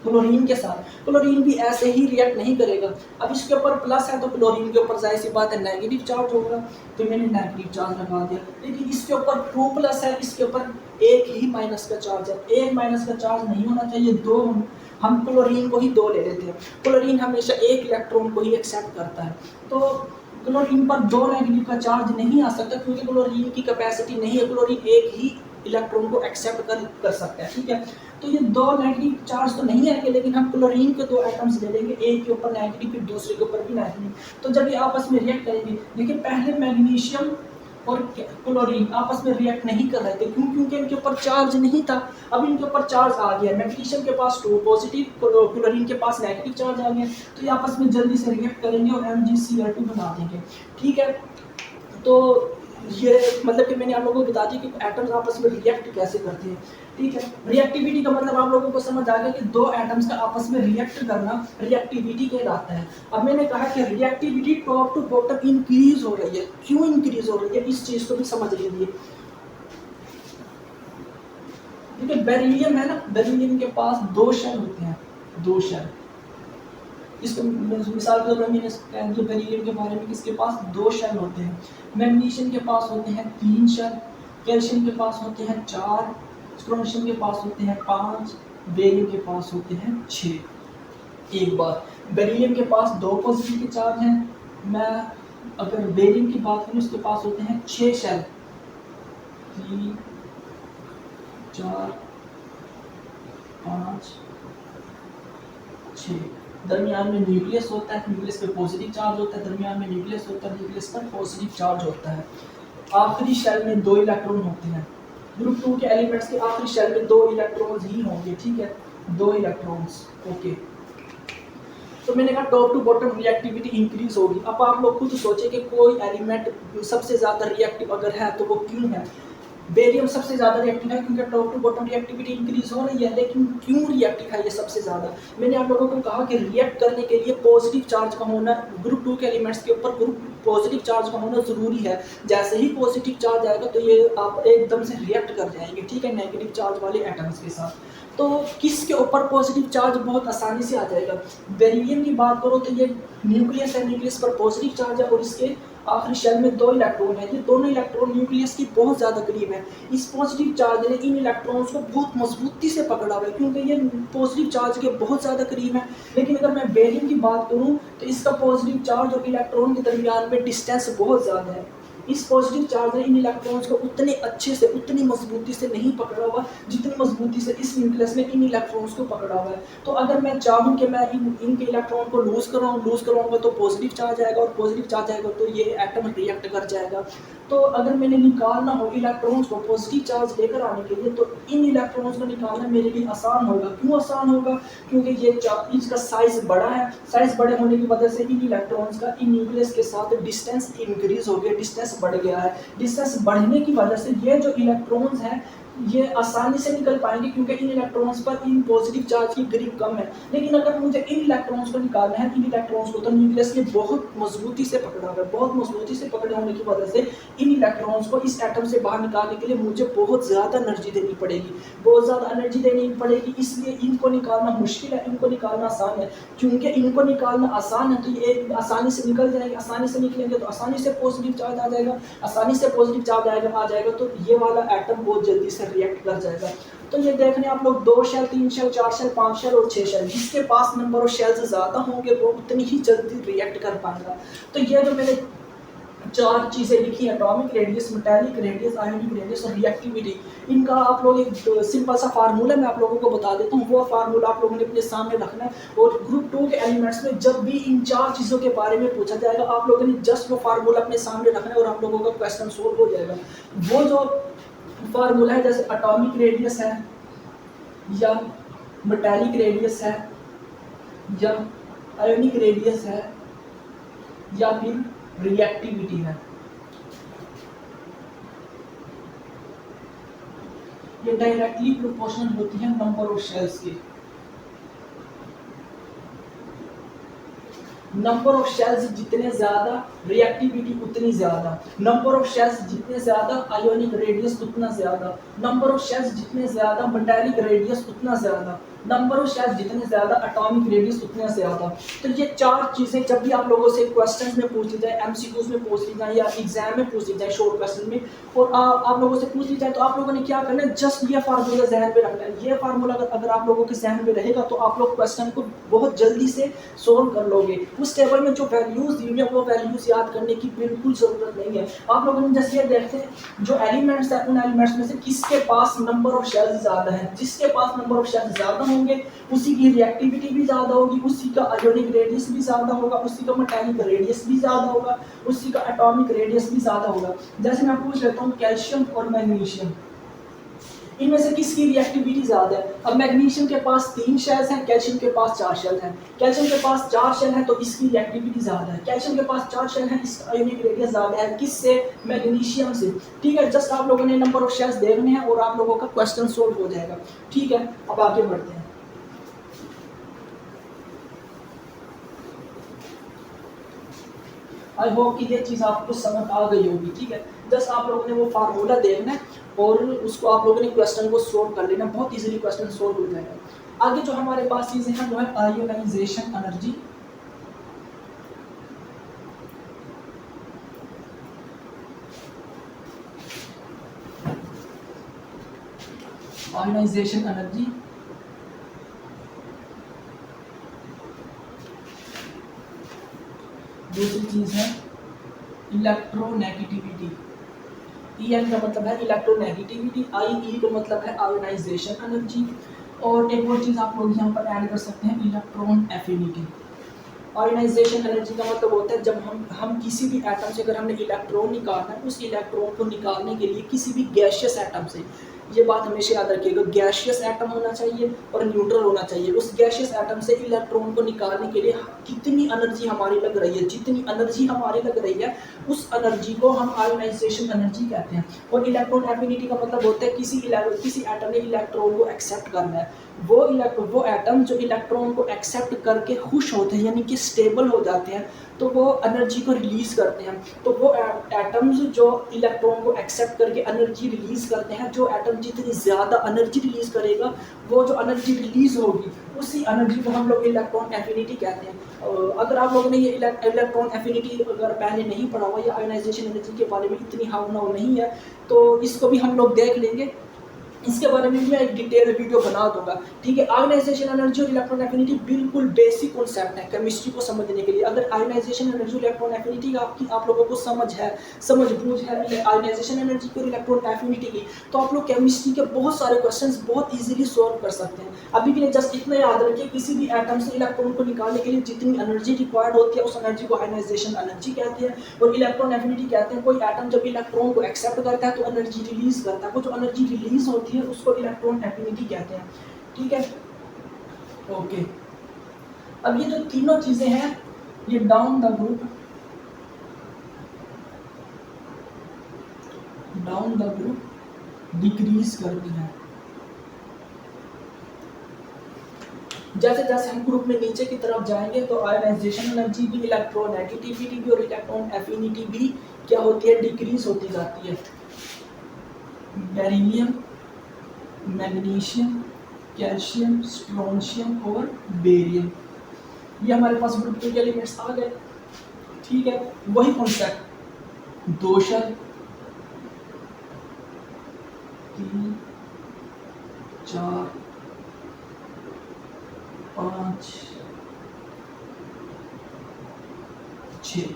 क्लोरीन के साथ। क्लोरीन भी ऐसे ही रिएक्ट नहीं करेगा। अब इसके ऊपर प्लस है तो क्लोरीन के ऊपर जाहिर सी बात है नेगेटिव चार्ज होगा, तो मैंने नेगेटिव चार्ज लगा दिया। लेकिन इसके ऊपर 2 प्लस है, इसके ऊपर एक ही माइनस का चार्ज है। एक माइनस का चार्ज नहीं होना चाहिए, 2। हम क्लोरीन को ही 2 ले लेते हैं। क्लोरीन हमेशा एक इलेक्ट्रॉन को ही एक्सेप्ट करता है, तो क्लोरीन पर 2 नेगेटिव का चार्ज नहीं आ सकता, क्योंकि क्लोरीन की कैपेसिटी नहीं है, क्लोरीन एक ही इलेक्ट्रॉन को एक्सेप्ट कर सकता है, ठीक है। तो ये 2 नेगेटिव चार्ज तो नहीं आएंगे, लेकिन हम क्लोरीन के 2 एटम्स ले लेंगे, एक के ऊपर नेगेटिव फिर दूसरे के ऊपर भी नेगेटिव। तो जब ये आपस में रिएक्ट करेंगे, देखिए पहले मैग्नीशियम और क्लोरीन आपस में रिएक्ट नहीं कर रहे थे, क्यों, क्योंकि इनके ऊपर चार्ज नहीं था। अब इनके ऊपर चार्ज आ गया, मैग्नीशियम के पास 2 पॉजिटिव, क्लोरीन के पास नेगेटिव चार्ज आ गया, तो ये आपस में जल्दी से रिएक्ट करेंगे और MgCl2 बना देंगे, ठीक है। तो ये मतलब कि मैंने आप लोगों को बता दिया कि एटम्स आपस में रिएक्ट कैसे करते हैं, ठीक है। रिएक्टिविटी का मतलब आप लोगों को समझ आ गया कि 2 एटम्स का आपस में रिएक्ट करना रिएक्टिविटी कहलाता है। अब मैंने कहा कि reactivity top to bottom increase हो रही है, क्यों इंक्रीज हो रही है इस चीज को भी समझ लीजिए। देखिए बेरिलियम है ना, बेरिलियम के पास 2 शेल होते हैं, 2 शेल। इसको मिसाल के तौर पर मैंने जो बेरिलियम के बारे में, किसके पास 2 शेल होते हैं। मैग्नीशियम के पास होते हैं 3 शेल, कैल्शियम के पास होते हैं 4, स्ट्रोंशियम के पास होते हैं 5, बेरियम के पास होते हैं 6। एक बात, बेरिलियम के पास 2 पॉजिटिव के चार्ज हैं। मैं अगर बेरियम की बात करूँ, उसके पास होते हैं 6 शेल, 3, 4, 5, 6। दरमियान में न्यूक्लियस होता है, न्यूक्लियस पे पॉजिटिव चार्ज होता है, दरमियान में न्यूक्लियस होता है, न्यूक्लियस पर पॉजिटिव चार्ज होता है। आखिरी शेल में 2 इलेक्ट्रॉन होते हैं। ग्रुप 2 के एलिमेंट्स के आखिरी शेल में 2 इलेक्ट्रॉन्स ही होंगे, ठीक है, 2 इलेक्ट्रॉन्स, ओके। तो मैंने कहा top to bottom reactivity increase होगी। अब आप लोग खुद सोचे कि कोई एलिमेंट सबसे ज़्यादा रिएक्टिव अगर है तो वो क्यों है। बेरियम सबसे ज़्यादा रिएक्टिव है क्योंकि top to bottom reactivity increase हो रही है, लेकिन क्यों रिएक्टिव है ये सबसे ज़्यादा? मैंने आप लोगों को कहा कि रिएक्ट करने के लिए पॉजिटिव चार्ज का होना, ग्रुप 2 के एलिमेंट्स के ऊपर ग्रुप पॉजिटिव चार्ज का होना ज़रूरी है। जैसे ही पॉजिटिव चार्ज आएगा तो ये आप एकदम से रिएक्ट कर जाएंगे, ठीक है, नेगेटिव चार्ज वाले एटम्स के साथ। तो किसके ऊपर पॉजिटिव चार्ज बहुत आसानी से आ जाएगा? बेरिलियम की बात करो तो ये न्यूक्लियस है, न्यूक्लियस पर पॉजिटिव चार्ज है और इसके आखिरी शेल में 2 इलेक्ट्रॉन है। ये दोनों इलेक्ट्रॉन न्यूक्लियस की बहुत ज़्यादा करीब है। इस पॉजिटिव चार्ज ने इन इलेक्ट्रॉन्स को बहुत मजबूती से पकड़ा हुआ है क्योंकि ये पॉजिटिव चार्ज के बहुत ज़्यादा करीब है। लेकिन अगर मैं बेरियम की बात करूँ तो इसका पॉजिटिव चार्ज और इलेक्ट्रॉन के दरमियान में डिस्टेंस बहुत ज़्यादा है। इस पॉजिटिव चार्ज ने इन इलेक्ट्रॉन्स को उतने अच्छे से, उतनी मजबूती से नहीं पकड़ा हुआ जितनी मजबूती से इस न्यूक्लियस ने इन इलेक्ट्रॉन्स को पकड़ा हुआ है। तो अगर मैं चाहूँ कि मैं इनके इलेक्ट्रॉन को लूज करवाऊंगा तो पॉजिटिव चार्ज आएगा और पॉजिटिव चार्ज आएगा तो ये एटम रिएक्ट कर जाएगा। तो अगर मैंने निकालना हो इलेक्ट्रॉन्स को पॉजिटिव चार्ज लेकर आने के लिए तो इन इलेक्ट्रॉन्स को निकालना मेरे लिए आसान होगा। क्यों आसान होगा? क्योंकि ये इसका साइज बड़ा है। साइज बड़े होने की वजह से इन इलेक्ट्रॉन्स का इन न्यूक्लियस के साथ डिस्टेंस इंक्रीज हो गया, डिस्टेंस बढ़ गया है। डिस्टेंस बढ़ने की वजह से ये जो इलेक्ट्रॉन्स हैं ये आसानी से निकल पाएंगे क्योंकि इन इलेक्ट्रॉन्स पर इन पॉजिटिव चार्ज की ग्रिप कम है। लेकिन अगर मुझे इन इलेक्ट्रॉन्स को निकालना है, इन इलेक्ट्रॉन्स को तो न्यूक्लियस ने बहुत मजबूती से पकड़ा हुआ है। बहुत मजबूती से पकड़े होने की वजह से इन इलेक्ट्रॉन्स को इस एटम से बाहर निकालने के लिए मुझे बहुत ज़्यादा एनर्जी देनी पड़ेगी, बहुत ज़्यादा एनर्जी देनी पड़ेगी। इसलिए इनको निकालना मुश्किल है, इनको निकालना आसान है। क्योंकि इनको निकालना आसान है तो ये आसानी से निकल जाएंगे। आसानी से निकलेंगे तो आसानी से पॉजिटिव चार्ज आ जाएगा, आसानी से पॉजिटिव चार्ज आ जाएगा तो ये वाला एटम बहुत जल्दी से रिएक्ट कर जाएगा। तो ये देखने आप लोग 2 शेल, 3 शेल, 4 शेल, 5 शेल और 6 शेल, जिसके पास नंबर ऑफ शेल्स ज़्यादा होंगे वो उतनी ही जल्दी रिएक्ट कर पाएगा। तो ये जो मैंने 4 चीज़ें लिखी हैं, atomic radius, metallic radius, ionic radius और रिएक्टिविटी, इनका आप लोग एक सिंपल सा फार्मूला मैं आप लोगों को बता देता हूँ। वो फार्मूला आप लोगों ने अपने सामने रखना है और ग्रुप 2 के एलिमेंट्स में जब भी इन 4 चीज़ों के बारे में पूछा जाएगा आप लोगों ने जस्ट वो फार्मूला अपने सामने रखना है और आप लोगों का क्वेश्चन सोल्व हो जाएगा। वो जो फार्मूला है जैसे एटॉमिक रेडियस है या मेटालिक रेडियस है या आयोनिक रेडियस है या फिर रिएक्टिविटी है, ये डायरेक्टली प्रोपोर्शनल होती है नंबर ऑफ शेल्स के। नंबर ऑफ शेल्स जितने ज्यादा रिएक्टिविटी उतनी ज्यादा, नंबर ऑफ शेल्स जितने ज्यादा आयोनिक रेडियस उतना ज्यादा, नंबर ऑफ शेल्स जितने ज्यादा मेटालिक रेडियस उतना ज्यादा, नंबर ऑफ शेल्स जितने ज्यादा एटॉमिक रेडियस उतना ज्यादा। तो ये 4 चीजें जब भी आप लोगों से क्वेश्चंस में पूछ ली जाए, एमसीक्यूज में पूछ ली जाए या एग्जाम में पूछ ली जाए शॉर्ट क्वेश्चन में और आप लोगों से पूछ ली जाए तो आप लोगों ने क्या करना है, जस्ट ये फार्मूला जहन में रखना है। ये फार्मूला अगर आप लोगों के जहन में रहेगा तो आप लोग क्वेश्चन को बहुत जल्दी से सोल्व कर लोगे। उस टेबल में जो वैल्यूज दी हुई है वो वैल्यूज याद करने की बिल्कुल जरूरत नहीं है। आप लोगों ने जैसे ये देखते हैं जो एलिमेंट्स है उन एलिमेंट्स में से किसके पास नंबर ऑफ शेल्स ज्यादा है, जिसके पास नंबर ऑफ शेल्स ज्यादा होंगे उसी की रिएक्टिविटी भी ज्यादा होगी, उसी का आयोनिक रेडियस भी ज्यादा होगा, उसी का मेटालिक रेडियस भी ज्यादा होगा, उसी का एटॉमिक रेडियस भी ज्यादा होगा। जैसे मैं पूछ लेता हूँ कैल्शियम और मैग्नीशियम, इनमें से किसकी रिएक्टिविटी ज्यादा है? अब मैग्नीशियम के पास 3 शेल्स हैं, कैल्शियम के पास 4 शेल हैं। कैल्शियम के पास 4 शेल हैं तो इसकी रिएक्टिविटी ज्यादा है। कैल्शियम के पास 4 शेल हैं, इसका आयोनिक रेडियस ज्यादा है। किससे? मैग्नीशियम से। ठीक है, जस्ट आप लोगों ने नंबर ऑफ शेल्स देखने हैं और आप लोगों का क्वेश्चन सोल्व हो जाएगा। ठीक है, अब आगे बढ़ते हैं। आई होप कि ये चीज़ आपको समझ आ गई होगी। ठीक है, जस्ट आप लोगों ने वो फार्मूला देखना है और उसको आप लोगों ने क्वेश्चन को सोल्व कर लेना, बहुत इजीली क्वेश्चन सोल्व हो जाएगा। आगे जो हमारे पास चीज़ें हैं वो है आयोनाइजेशन एनर्जी। आयोनाइजेशन एनर्जी दूसरी चीज़ है इलेक्ट्रोनेगेटिविटी। EN का मतलब है इलेक्ट्रोनेगेटिविटी, IE का मतलब है आयोनाइजेशन एनर्जी। और एक और चीज़ आप लोग यहाँ पर ऐड कर सकते हैं इलेक्ट्रॉन एफिनिटी। आयोनाइजेशन एनर्जी का मतलब होता है जब हम किसी भी एटम से अगर हमने इलेक्ट्रॉन निकालना है, उस इलेक्ट्रॉन को निकालने के लिए किसी भी गैशियस एटम से ये बात हमेशा याद रखिएगा, गैसियस एटम होना चाहिए और न्यूट्रल होना चाहिए। उस गैसियस एटम से इलेक्ट्रॉन को निकालने के लिए कितनी एनर्जी हमारी लग रही है, जितनी एनर्जी हमारी लग रही है उस एनर्जी को हम आयोनाइजेशन एनर्जी कहते हैं। और इलेक्ट्रॉन एफिनिटी का मतलब होता है किसी एटम ने इलेक्ट्रॉन को एक्सेप्ट करना है, वो एटम जो इलेक्ट्रॉन को एक्सेप्ट करके खुश होते हैं यानी कि स्टेबल हो जाते हैं तो वो एनर्जी को रिलीज करते हैं। तो वो एटम्स जो इलेक्ट्रॉन को एक्सेप्ट करके एनर्जी रिलीज करते हैं, जो एटम जितनी ज़्यादा एनर्जी रिलीज करेगा वो जो एनर्जी रिलीज होगी उसी एनर्जी को हम लोग इलेक्ट्रॉन एफिनिटी कहते हैं। अगर आप लोगों ने ये इलेक्ट्रॉन एफिनिटी अगर पहले नहीं पढ़ा हुआ या आयोनाइजेशन एनर्जी के बारे में इतनी हाव नहीं है तो इसको भी हम लोग देख लेंगे। इसके बारे में मैं एक डिटेल वीडियो बना दूंगा, ठीक है। आयोनाइजेशन एनर्जी और इलेक्ट्रॉन एफिनिटी बिल्कुल बेसिक कॉन्सेप्ट है केमिस्ट्री को समझने के लिए। अगर आयोनाइजेशन एनर्जी और इलेक्ट्रॉन एफिनिटी का आप लोगों को समझ बूझ है आयोनाइजेशन एनर्जी की और इलेक्ट्रॉन एफिनिटी की, तो आप लोग केमिस्ट्री के बहुत सारे क्वेश्चंस बहुत इजीली सॉल्व कर सकते हैं। अभी के लिए जस्ट इतना याद रखिए, किसी भी एटम से इलेक्ट्रॉन को निकालने के लिए जितनी एनर्जी रिक्वायर्ड होती है उस एनर्जी को आयोनाइजेशन एनर्जी कहते हैं और इलेक्ट्रॉन एफिनिटी कहते हैं। कोई एटम जब इलेक्ट्रॉन को एक्सेप्ट करता है तो एनर्जी रिलीज करता है, वो जो एनर्जी रिलीज होती है उसको इलेक्ट्रॉन एफिनिटी कहते हैं, ठीक है। ओके, अब ये जो तीनों चीजें हैं ये डाउन द ग्रुप डिक्रीज करती है। जैसे जैसे हम ग्रुप में नीचे की तरफ जाएंगे तो आयोनाइजेशन एनर्जी भी, इलेक्ट्रोनेगेटिविटी भी और इलेक्ट्रॉन एफिनिटी भी क्या होती है, डिक्रीज होती जाती है। बेरिलियम, मैग्नीशियम, कैल्शियम, स्ट्रोंशियम और बेरियम, ये हमारे पास ग्रुप के एलिमेंट्स आ गए, ठीक है। वही कॉन्सेप्ट 2 शेल 3 4 5 6,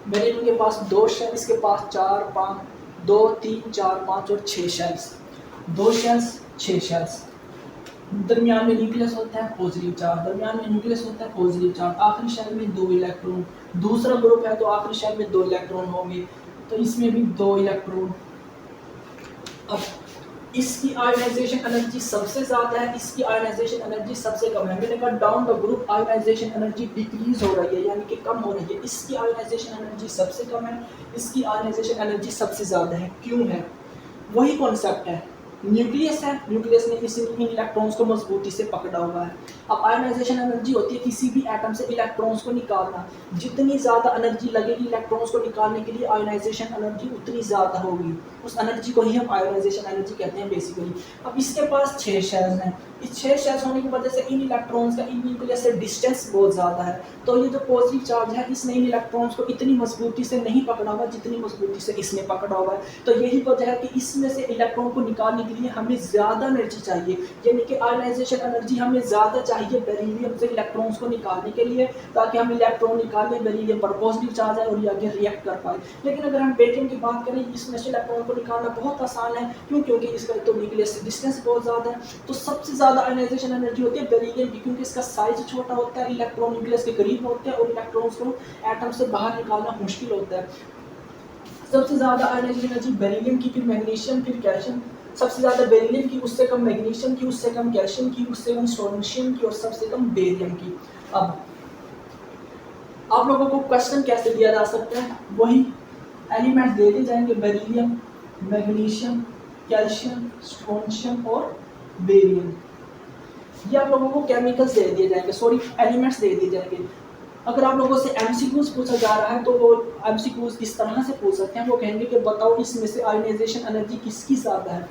बेरिलियम के पास 2 शेल, इसके पास 4 5 2 3 4 5 और 6 शेल्स, 2 शेल्स 6 शेल्स। दरमियान में न्यूक्लियस होता है पॉजिटिव चार्ज, आखिरी शेल में 2 इलेक्ट्रॉन। दूसरा ग्रुप है तो आखिरी शेल में 2 इलेक्ट्रॉन होंगे, तो इसमें भी 2 इलेक्ट्रॉन। अब इसकी आयोनाइजेशन एनर्जी सबसे ज़्यादा है, इसकी आयोनाइजेशन एनर्जी सबसे कम है। मैंने कहा down the group ionisation energy decrease हो रही है यानी कि कम हो रही है। इसकी आयोनाइजेशन एनर्जी सबसे कम है, इसकी आयोनाइजेशन एनर्जी सबसे ज़्यादा है। क्यों है? वही कॉन्सेप्ट है, न्यूक्लियस है, न्यूक्लियस ने इन इलेक्ट्रॉन्स को मजबूती से पकड़ा हुआ है। अब आयोनाइजेशन एनर्जी होती है किसी भी एटम से इलेक्ट्रॉन्स को निकालना, जितनी ज़्यादा एनर्जी लगेगी इलेक्ट्रॉन्स को निकालने के लिए आयोनाइजेशन एनर्जी उतनी ज़्यादा होगी, उस एनर्जी को ही हम आयोनाइजेशन एनर्जी कहते हैं बेसिकली। अब इसके पास 6 शेल्स हैं, इस 6 शेल्स होने की वजह से इन इलेक्ट्रॉन्स का इन न्यूक्लियस से डिस्टेंस बहुत ज़्यादा है, तो ये जो पॉजिटिव चार्ज है इसने इन इलेक्ट्रॉन्स को इतनी मजबूती से नहीं पकड़ा हुआ जितनी मजबूती से इसने पकड़ा हुआ है। तो यही वजह है कि इसमें से इलेक्ट्रॉन को निकालने के लिए हमें ज़्यादा एनर्जी चाहिए, यानी कि आयोनाइजेशन एनर्जी हमें ज़्यादा चाहिए बेरिलियम से इलेक्ट्रॉन्स को निकालने के लिए, ताकि हम इलेक्ट्रॉन निकालें, बेरिलियम पर पॉजिटिव चार्ज है और ये आगे रिएक्ट कर पाए। लेकिन अगर हम बेरिलियम की बात करें, इसमें से इलेक्ट्रॉन को निकालना बहुत आसान है। क्यों? क्योंकि इसका तो न्यूक्लियस से डिस्टेंस बहुत ज़्यादा है, तो सबसे ज़्यादा आयोनाइजेशन एनर्जी होती है बेरिलियम की, क्योंकि इसका साइज छोटा होता है, इलेक्ट्रॉन न्यूक्लियस के करीब होते हैं और इलेक्ट्रॉन्स को एटम से बाहर निकालना मुश्किल होता है। सबसे ज़्यादा आयोनाइजेशन एनर्जी बेरिलियम की, फिर मैग्नीशियम, फिर कैल्शियम। सबसे ज़्यादा बेरिलियम की, उससे कम मैग्नीशियम की, उससे कम कैल्शियम की, उससे कम स्ट्रोंशियम की और सबसे कम बेरियम की। अब आप लोगों को क्वेश्चन कैसे दिया जा सकता है, वही एलिमेंट्स दे दिए जाएंगे, बेरिलियम, मैग्नीशियम, कैल्शियम, स्ट्रोंशियम और बेरियम। ये आप लोगों को केमिकल्स दे दिए जाएंगे, सॉरी एलिमेंट्स दे दिए जाएंगे। अगर आप लोगों से एमसीक्यूज पूछा जा रहा है तो वो एमसीक्यूज इस तरह से पूछ सकते हैं, वो कहेंगे कि बताओ इसमें से आयोनाइजेशन एनर्जी किसकी ज़्यादा है।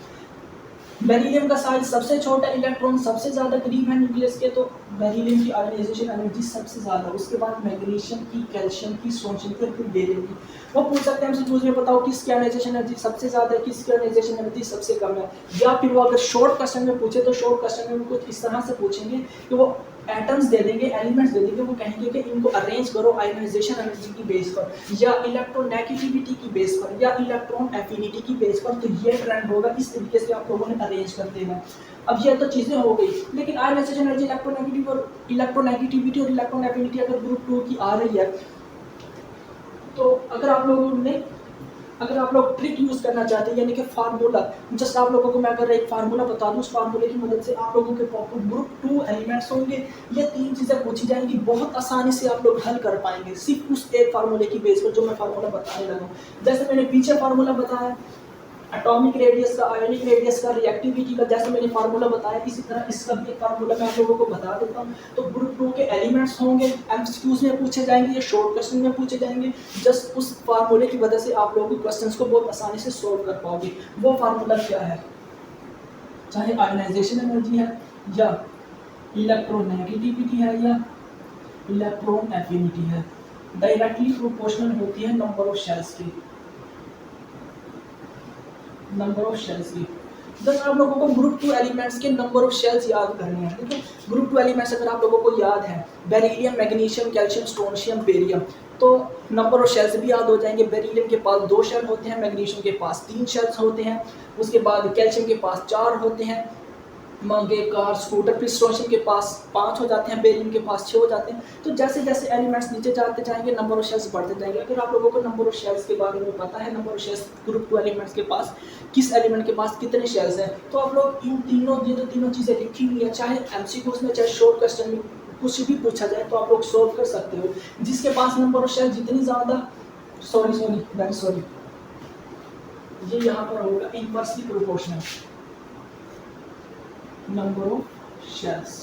बेरिलियम का साइज सबसे छोटा, इलेक्ट्रॉन सबसे ज़्यादा करीब है न्यूक्लियस के, तो बेरिलियम की आयोनाइजेशन एनर्जी सबसे ज़्यादा, उसके बाद मैग्नीशियम की, कैल्शियम की, स्ट्रोंशियम की और फिर बेरियम की। वो पूछ सकते हैं हमसे, मुझे बताओ किसकी आयोनाइजेशन एनर्जी सबसे ज़्यादा है, किसकी आयोनाइजेशन एनर्जी सबसे कम है। या फिर वो अगर शॉर्ट क्वेश्चन में पूछे तो शॉर्ट क्वेश्चन में कुछ इस तरह से पूछेंगे कि वो एटम्स दे देंगे, एलिमेंट्स दे देंगे, वो कहेंगे कि इनको अरेंज करो आयोनाइजेशन एनर्जी की बेस पर, या इलेक्ट्रोनेगेटिविटी की बेस पर, या इलेक्ट्रॉन एफिनिटी की बेस पर। तो ये ट्रेंड होगा, इस तरीके से आप लोगों ने अरेंज कर देना। अब ये तो चीज़ें हो गई, लेकिन आयोनाइजेशन एनर्जी इलेक्ट्रोनेगेटिविटी और इलेक्ट्रॉन एफिनिटी अगर ग्रुप 2 की आ रही है, तो अगर आप लोगों ने अगर आप लोग ट्रिक यूज़ करना चाहते हैं, यानी कि फार्मूला, जस्ट आप लोगों को मैं अगर एक फार्मूला बता दूँ, उस फार्मूले की मदद से आप लोगों के ग्रुप 2 एलिमेंट्स होंगे, ये 3 चीज़ें पूछी जाएंगी, बहुत आसानी से आप लोग हल कर पाएंगे सिर्फ उस एक फार्मूले की बेस पर जो मैं फार्मूला बताने लगा हूँ। जैसे मैंने पीछे फार्मूला बताया एटॉमिक रेडियस का, आयोनिक रेडियस का, रिएक्टिविटी का, जैसे मैंने फार्मूला बताया, इसी तरह इसका भी एक फार्मूला मैं आप लोगों को बता देता हूँ। तो ग्रुप 2 के एलिमेंट्स होंगे, एमसीक्यूज में पूछे जाएंगे या शॉर्ट क्वेश्चन में पूछे जाएंगे, जस्ट उस फार्मूले की वजह से आप लोग क्वेश्चंस को बहुत आसानी से सोल्व कर पाओगे। वो फार्मूला क्या है, चाहे आयोनाइजेशन एनर्जी है या इलेक्ट्रोनेगेटिविटी है या इलेक्ट्रॉन एफिनिटी है, डायरेक्टली प्रोपोर्शनल होती है नंबर ऑफ शेल्स की, नंबर ऑफ शेल्स की। बस आप लोगों को ग्रुप 2 एलिमेंट्स के नंबर ऑफ शेल्स याद करने हैं। ठीक है, ग्रुप 2 एलिमेंट्स अगर आप लोगों को याद है, beryllium, magnesium, calcium, strontium, barium, तो नंबर ऑफ शेल्स भी याद हो जाएंगे। बेरिलियम के पास 2 शेल होते हैं, मैग्नीशियम के पास 3 शेल्स होते हैं, उसके बाद कैल्शियम के पास 4 होते हैं, मंगे, कार, स्कूटर, फिर स्ट्रोंशियम के पास 5 हो जाते हैं, बेरियम के पास 6 हो जाते हैं। तो जैसे जैसे एलिमेंट्स नीचे जाते जाएंगे नंबर ऑफ शेल्स बढ़ते जाएंगे। अगर आप लोगों को नंबर ऑफ शेल्स के बारे में पता है, number of shells group 2 elements के पास किस एलिमेंट के पास कितने शेल्स हैं, तो आप लोग इन तीनों ये जो तीनों चीज़ें लिखी हुई है, चाहे एमसीक्यूज में चाहे शॉर्ट क्वेश्चन में कुछ भी पूछा जाए तो आप लोग सोल्व कर सकते हो। जिसके पास नंबर ऑफ शेल्स जितनी ज़्यादा, वेरी सॉरी, ये यहाँ पर होगा inversely proportional number of shells.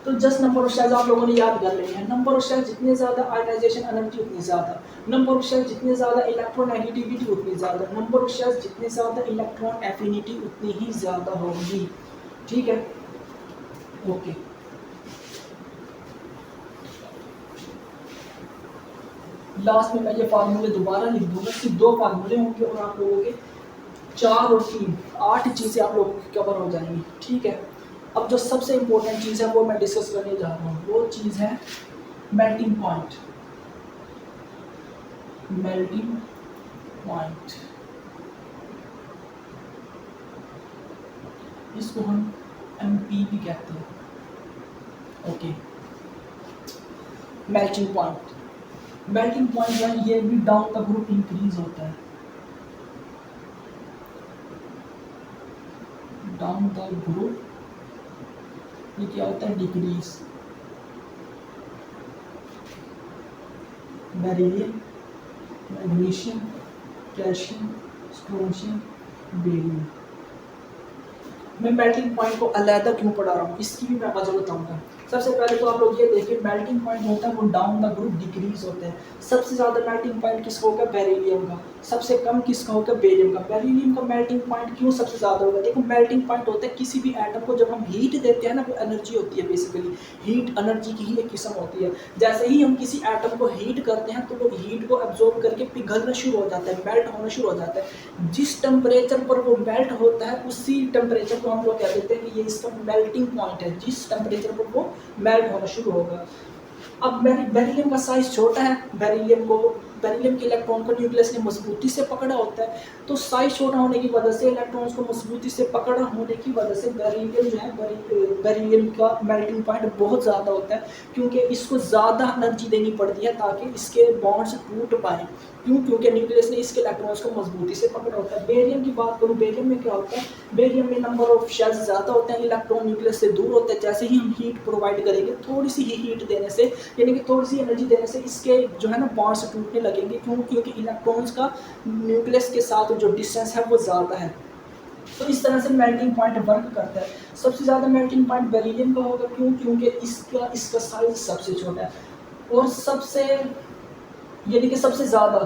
तो जस्ट नंबर ऑफ शेल्स आप लोगों ने याद कर लेने हैं। नंबर ऑफ शेल्स जितने ज़्यादा आयोनाइजेशन एनर्जी उतनी ज़्यादा, नंबर ऑफ शेल्स जितने ज़्यादा इलेक्ट्रोनेगेटिविटी उतनी ज़्यादा, नंबर ऑफ शेल्स जितने ज़्यादा इलेक्ट्रॉन एफिनिटी उतनी ही ज़्यादा होगी। ठीक है, ओके। लास्ट में मैं ये फार्मूले दोबारा लिख दूंगा, सिर्फ 2 फार्मूले होंगे और आप लोगों के 4 और 3 8 चीज़ें आप लोगों की कवर हो जाएंगी। ठीक है, अब जो सबसे इम्पोर्टेंट चीज़ है वो मैं डिस्कस करने जा रहा हूँ, वो चीज़ है मेल्टिंग पॉइंट। मेल्टिंग पॉइंट, इसको हम MP भी कहते हैं। Okay, melting point, melting point है, ये भी डाउन द ग्रुप इंक्रीज होता है, डाउन द ग्रुप ये क्या होता है, decrease. Beryllium, magnesium, calcium, strontium, barium. मैं मेल्टिंग पॉइंट को अलग क्यों पढ़ा रहा हूँ, इसकी भी मैं वजह बताऊंगा। सबसे पहले तो आप लोग ये देखिए, मेल्टिंग पॉइंट होता है वो डाउन द ग्रुप डिक्रीज होते हैं। सबसे ज़्यादा मेल्टिंग पॉइंट किसका होगा, बेरिलियम का, सबसे कम किसका होगा, बेरियम का। बेरिलियम का मेल्टिंग पॉइंट क्यों सबसे ज़्यादा होगा, देखो मेल्टिंग पॉइंट होता है किसी भी एटम को जब हम हीट देते हैं ना, वो एनर्जी होती है, बेसिकली हीट एनर्जी की ही एक किस्म होती है। जैसे ही हम किसी एटम को हीट करते हैं तो वो हीट को एब्जॉर्ब करके पिघलना शुरू हो जाता है, मेल्ट होना शुरू हो जाता है। जिस टेम्परेचर पर वो मेल्ट होता है उसी टेम्परेचर को हम लोग कह देते हैं कि ये इसका मेल्टिंग पॉइंट है, जिस टेम्परेचर पर वो मेल्ट होना शुरू होगा। अब बेरिलियम का साइज छोटा है, बेरिलियम के इलेक्ट्रॉन को न्यूक्लियस ने मजबूती से पकड़ा होता है, तो साइज छोटा होने की वजह से, इलेक्ट्रॉन्स को मजबूती से पकड़ा होने की वजह से बेरिलियम जो है, बेरिलियम का मेल्टिंग पॉइंट बहुत ज़्यादा होता है, क्योंकि इसको ज़्यादा एनर्जी देनी पड़ती है ताकि इसके बॉन्ड्स टूट पाएँ। क्यों, क्योंकि न्यूक्लियस ने इसके इलेक्ट्रॉन्स को मजबूती से पकड़ा होता है। बेरियम की बात करूँ, बेरियम में क्या होता है, बेरियम में नंबर ऑफ शेल्स ज़्यादा होते हैं, इलेक्ट्रॉन न्यूक्लियस से दूर होते हैं। जैसे ही हम हीट प्रोवाइड करेंगे, थोड़ी सी ही हीट देने से, यानी कि थोड़ी सी एनर्जी देने से इसके जो है ना बॉन्ड्स टूटने लगेंगे। क्यों, क्योंकि इलेक्ट्रॉन्स का न्यूक्लियस के साथ जो डिस्टेंस है वो ज़्यादा है। तो इस तरह से मेल्टिंग पॉइंट वर्क करता है। सबसे ज़्यादा मेल्टिंग पॉइंट बेरिलियम का होगा, क्यों, क्योंकि इसका साइज सबसे छोटा है, और सबसे यानी कि सबसे ज़्यादा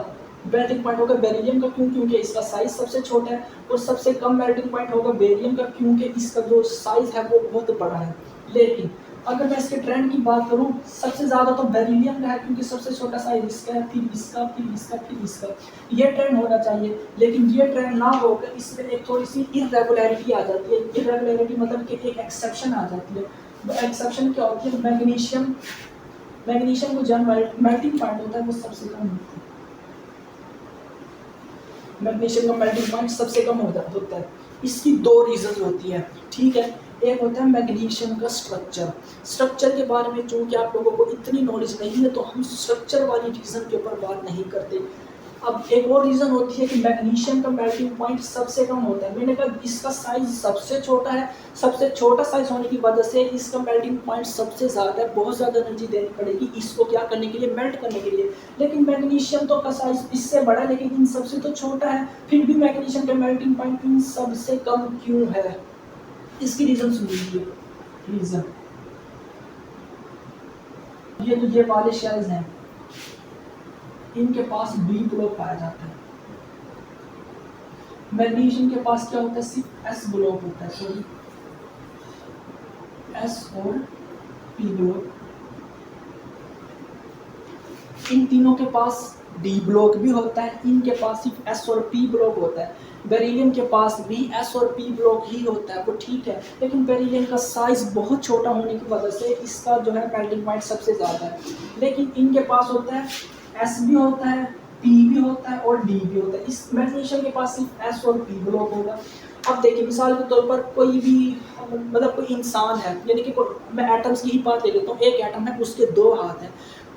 मेल्टिंग पॉइंट होगा बेरिलियम का, क्यों, क्योंकि इसका साइज सबसे छोटा है, और सबसे कम मेल्टिंग पॉइंट होगा बेरियम का, क्योंकि इसका जो साइज है वो बहुत बड़ा है। लेकिन अगर मैं इसके ट्रेंड की बात करूं, सबसे ज़्यादा तो बेरिलियम का है, क्योंकि सबसे छोटा साइज इसका है, फिर इसका, फिर इसका, फिर इसका। ये ट्रेंड होना चाहिए, लेकिन ये ट्रेंड ना होकर इसमें एक थोड़ी सी इरेगुलरिटी आ जाती है। इरेगुलरिटी मतलब कि एक एक्सेप्शन आ जाती है। वो एक्सेप्शन क्या होती है, मैग्नीशियम को जब मेल्टिंग पॉइंट होता है वो सबसे कम होता है। मैग्नीशियम का मेल्टिंग पॉइंट सबसे कम होता है। इसकी 2 रीजन होती है। ठीक है, एक होता है मैग्नीशियम का स्ट्रक्चर के बारे में चूंकि आप लोगों को इतनी नॉलेज नहीं है, तो हम स्ट्रक्चर वाली रीजन के ऊपर बात नहीं करते। अब एक और रीज़न होती है कि मैग्नीशियम का मेल्टिंग पॉइंट सबसे कम होता है। मैंने कहा इसका साइज सबसे छोटा है, सबसे छोटा साइज होने की वजह से इसका मेल्टिंग पॉइंट सबसे ज़्यादा है, बहुत ज़्यादा एनर्जी देनी पड़ेगी इसको क्या करने के लिए, मेल्ट करने के लिए। लेकिन मैग्नीशियम तो का साइज इससे बड़ा है लेकिन इन सबसे तो छोटा है, फिर भी मैग्नीशियम का मेल्टिंग पॉइंट इन सबसे कम क्यों है? इसकी रीज़न सुन लीजिए। रीज़न ये वाले शेल्स हैं, इनके पास बी ब्लॉक पाया जाता है। मैग्नीशियम के पास क्या होता है, सिर्फ एस ब्लॉक होता है, सॉरी एस और पी ब्लॉक। इन तीनों के पास डी ब्लॉक भी होता है, इनके पास सिर्फ एस और पी ब्लॉक होता है। बेरिलियम के पास भी एस और पी ब्लॉक ही होता है, वो ठीक है, लेकिन बेरिलियम का साइज बहुत छोटा होने की वजह से इसका जो है मेल्टिंग पॉइंट सबसे ज़्यादा है। लेकिन इनके पास होता है एस भी होता है, पी भी होता है और डी भी होता है। इस मैग्नीशियम के पास सिर्फ एस और पी ब्लॉक होगा। अब देखिए मिसाल के तौर पर कोई भी मतलब कोई इंसान है, यानी कि मैं एटम्स की ही बात ले लेता हूँ, एक एटम है उसके दो हाथ हैं,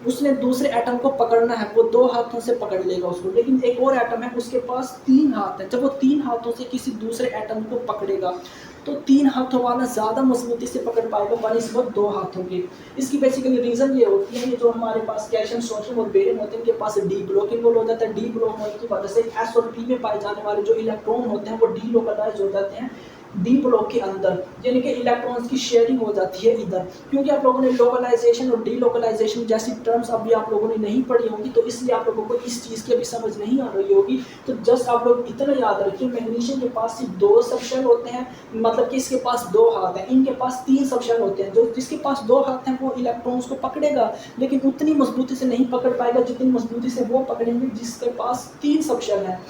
उसने दूसरे एटम को पकड़ना है, वो दो हाथों से पकड़ लेगा उसको। लेकिन एक और एटम है उसके पास तीन हाथ है, जब वो तीन हाथों से किसी दूसरे एटम को पकड़ेगा तो तीन हाथों वाला ज़्यादा मजबूती से पकड़ पाएगा बनिस्बत दो हाथों के। इसकी बेसिकली रीज़न ये होती है कि जो हमारे पास कैल्शियम, सोडियम और बेरियम होते हैं इनके पास डी ब्लॉक इन्वॉल्व हो जाता है। डी ब्लॉक होने की वजह से एस और पी में पाए जाने वाले जो इलेक्ट्रॉन होते हैं वो डी लोकलाइज हो जाते हैं डी ब्लॉक के अंदर, यानी कि इलेक्ट्रॉन्स की शेयरिंग हो जाती है इधर। क्योंकि आप लोगों ने लोकलाइजेशन और डीलोकलाइजेशन जैसी टर्म्स अभी आप लोगों ने नहीं पढ़ी होंगी, तो इसलिए आप लोगों को इस चीज़ की अभी समझ नहीं आ रही होगी। तो जस्ट आप लोग इतना याद रखिए, मैग्नीशियम के पास सिर्फ दो सबशेल होते हैं, मतलब कि इसके पास दो हाथ हैं, इनके पास तीन सबशेल होते हैं। जो जिसके पास दो हाथ हैं वो इलेक्ट्रॉन्स को पकड़ेगा, लेकिन उतनी मजबूती से नहीं पकड़ पाएगा जितनी मजबूती से वो पकड़ेंगे जिसके पास तीन सबशेल हैं,